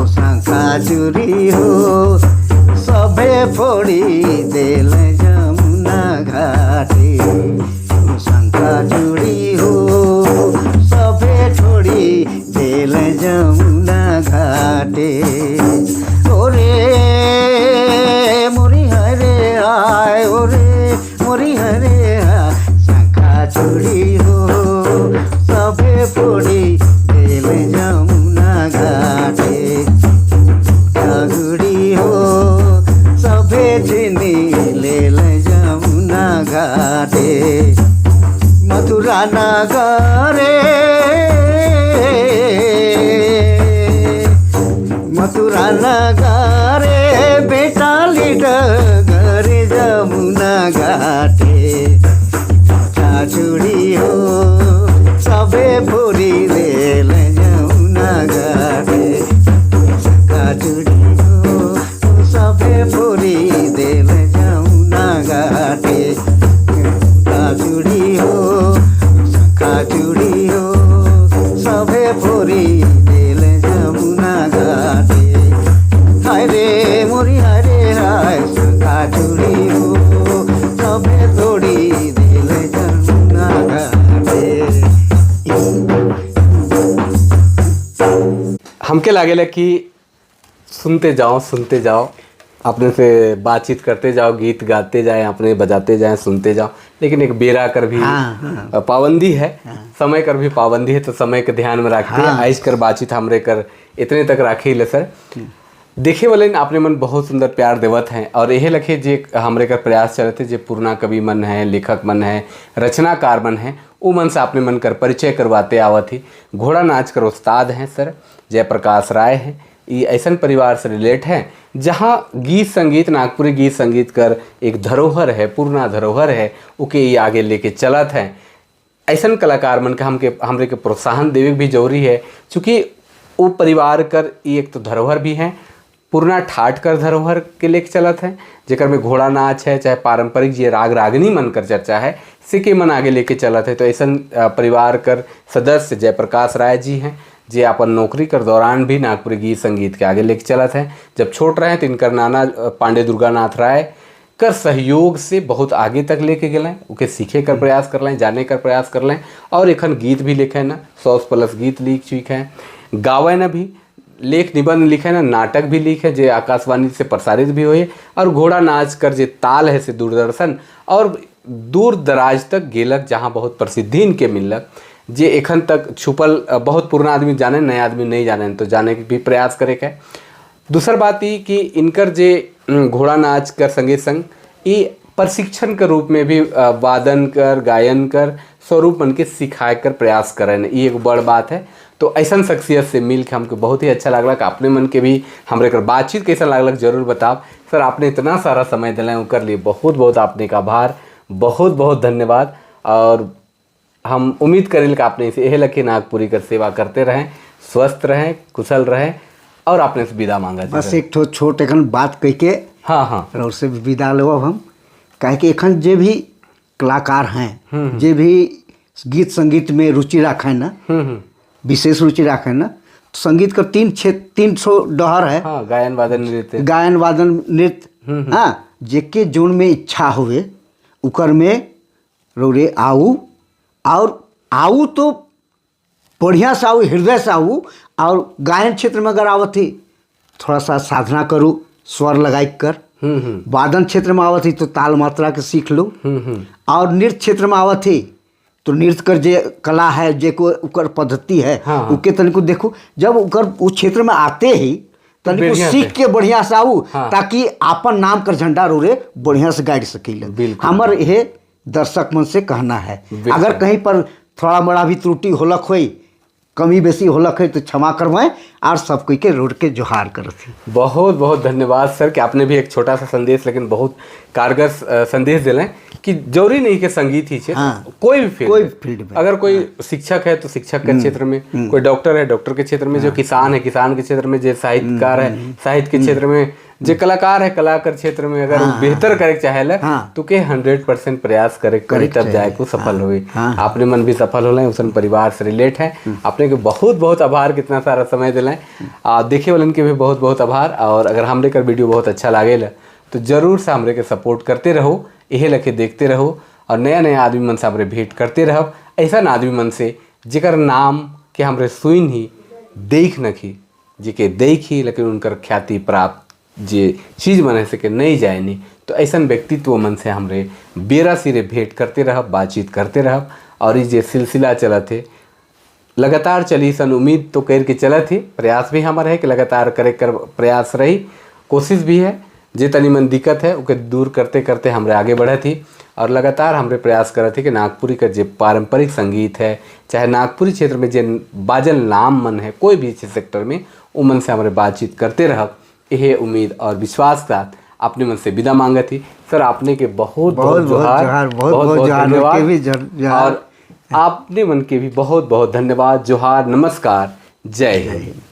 शंखा चूरी हो सबे फोड़ी देल जमुना घाटे शंखा चूरी हो सबे छोड़ी देल जमुना घाटे ओरे मोरी हरे आय ओरे मोरी हरे शंखा चूड़ी हो सबे फोड़ी देल जमुना घाटे घुड़ी हो सबे छिनी लेल जमुना घाटे मथुरा नगरे मथुरा नगरे बेटाली डगरे जमुना घाटे चूड़ी हो सबे पूरी देल जमुना घाटे चूड़ी हो सबे पूरी देल जमुना घाटे चूड़ी हो चूड़ी हो सबे पूरी देल जमुना घाटे हाय रे मोरी हरे हाय शंखा चूड़ी हो सबे तोड़ी देल जमुना घाटे। हमके लागेला कि सुनते जाओ अपने से बातचीत करते जाओ, गीत गाते जाए, अपने बजाते जाए, सुनते जाओ, लेकिन एक बेरा कर भी पाबंदी है, समय कर भी पाबंदी है, तो समय के ध्यान में रखते हैं। आइज कर बातचीत हमरे कर इतने तक राखी ले सर। देखे वाले आपने मन बहुत सुंदर प्यार देवत हैं और यही लखे जे हमरे कर प्रयास चलते जे पूर्णा कवि मन है, लेखक मन है, रचनाकार मन है, वो मन से आपने मन कर परिचय करवाते आवत ही। घोड़ा नाच कर उस्ताद हैं सर जयप्रकाश राय हैं। ये ऐसा परिवार से रिलेट है जहाँ गीत संगीत, नागपुरी गीत संगीत कर एक धरोहर है, पूर्णा धरोहर है, उके ये आगे लेके चलत है। ऐसा कलाकार मन का हमरे के प्रोत्साहन देवे भी जरूरी है, चूँकि वो परिवार कर ये एक तो धरोहर भी है, पूर्णा ठाट कर धरोहर के लेके चलत है, जेकर में घोड़ा नाच है, चाहे पारंपरिक ये राग रागनी मन कर चर्चा है, सिके मन आगे लेके चलत है। तो ऐसा परिवार कर सदस्य जयप्रकाश राय जी हैं, जे अपन नौकरी कर दौरान भी नागपुरी गीत संगीत के आगे लेके चलत हैं। जब छोट रहे तो इनकर नाना पांडे दुर्गानाथ राय कर सहयोग से बहुत आगे तक लेके गए, उके सीखे कर प्रयास कर लें, जाने कर प्रयास कर लें, और एखन गीत भी लिखे ना 100+ गीत लिख चुके हैं, गावे न भी, लेख निबंध लिखे ना, नाटक भी लिखे जे आकाशवाणी से प्रसारित भी हुए, और घोड़ा नाच कर जे ताल है से दूरदर्शन और दूर दराज तक गेलक, जहाँ बहुत प्रसिद्धि इनके मिलक, जे एखन तक छुपल बहुत पुराना आदमी जाने, नया आदमी नहीं जाने, तो जाने के भी प्रयास करे के। दूसर बात ये कि इनकर जे घोड़ा नाच कर संगे संग ये प्रशिक्षण के रूप में भी वादन कर, गायन कर, स्वरूप मन के सिखाए कर प्रयास करें, ये एक बड़ बात है। तो ऐसा शख्सियत से मिल के हमको बहुत ही अच्छा लगलक। अपने मन के भी हमरे कर बातचीत कैसा लगलक जरूर बताओ सर। आपने इतना सारा समय दिलाए कर लिए बहुत बहुत आपने का आभार, बहुत बहुत धन्यवाद। और हम उम्मीद करें कि आपने इसे यह लगे नागपुरी कर सेवा करते रहें, स्वस्थ रहें, कुशल रहें, और आपने से विदा मांगा। बस एक ठो छोट एखन बात कह के हाँ और से विदा लो हम, काहे कि एखन जे भी कलाकार हैं, जे भी गीत संगीत में रुचि रखें ना, विशेष रुचि रखें ना, तो संगीत का 300 डहर है। हाँ, गायन वादन नृत्य हाँ, जेके जोन में इच्छा हुए उकर में रोरे आऊ, और आऊ तो बढ़िया से आऊ, हृदय से आऊ। और गायन क्षेत्र में अगर आवत ही थोड़ा सा साधना करूँ, स्वर लगाई कर। वादन क्षेत्र में आवत ही तो ताल मात्रा के सीख लो। और नृत्य क्षेत्र में आवत ही तो नृत्य कर जे कला है जे को ओकर पद्धति है हाँ। उके तनिको देखो जब ओकर उस क्षेत्र में आते ही तनिको बढ़िया सीख से। के बढ़िया से आऊ हाँ। ताकि आपन नाम कर झंडा रोरे बढ़िया से गाड़ सकीले। बिल्कुल। हमर यह दर्शक मन से कहना है बिल्कुल। अगर कहीं पर थोड़ा बड़ा भी त्रुटि होलक होई कमी बेसी होलक है तो क्षमा करवाएं और सब कोई के रोड के जोहार करती। बहुत बहुत धन्यवाद सर कि आपने भी एक छोटा सा संदेश लेकिन बहुत कारगर संदेश दिलें कि जरूरी नहीं कि संगीत ही क्षेत्र हाँ। कोई भी फील्ड में अगर कोई शिक्षक है तो शिक्षक के क्षेत्र में, कोई डॉक्टर है डॉक्टर के क्षेत्र में, जो किसान है किसान के क्षेत्र में, जो साहित्यकार है साहित्य के क्षेत्र में, जो कलाकार है कलाकार क्षेत्र में अगर बेहतर करे चाहे तो के 100% प्रयास करे तब जाए को सफल हुई। अपने मन भी सफल हो उसन परिवार से रिलेट है अपने के बहुत बहुत आभार कितना सारा समय दिलाएं देखे वालन के भी बहुत बहुत आभार। और अगर हमरे कर वीडियो बहुत अच्छा लागेला तो जरूर से हमरे के सपोर्ट करते रहो, यही लखे देखते रहो और नया नया आदमी मन से हमरे भेंट करते रहो। ऐसा आदमी मन से जेकर नाम के हमरे सुन ही देख नखी जेके देख ही लेकिन उनकर ख्याति प्राप्त जे चीज़ बने सके नहीं जाए नहीं तो ऐसा व्यक्तित्व मन से हमरे बेरा सिरे भेंट करते रहब बातचीत करते रहब। और ये सिलसिला चला थे लगातार चली सन उम्मीद तो कर के चला थी प्रयास भी हमारा है कि लगातार करे कर प्रयास रही कोशिश भी है जे तनी मन दिक्कत है उके दूर करते करते हमरे आगे बढ़े थी और लगातार हमरे प्रयास करे थे कि नागपुरी का जो पारंपरिक संगीत है चाहे नागपुरी क्षेत्र में जो बाजल नाम मन है कोई भी सेक्टर में वो मन से हमारे बातचीत करते रह यह उम्मीद और विश्वास के साथ अपने मन से विदा मांगा थी। सर आपने के बहुत बहुत जोहार बहुत बहुत धन्यवाद और आपने मन के भी बहुत बहुत धन्यवाद। जोहार नमस्कार जय हिंद।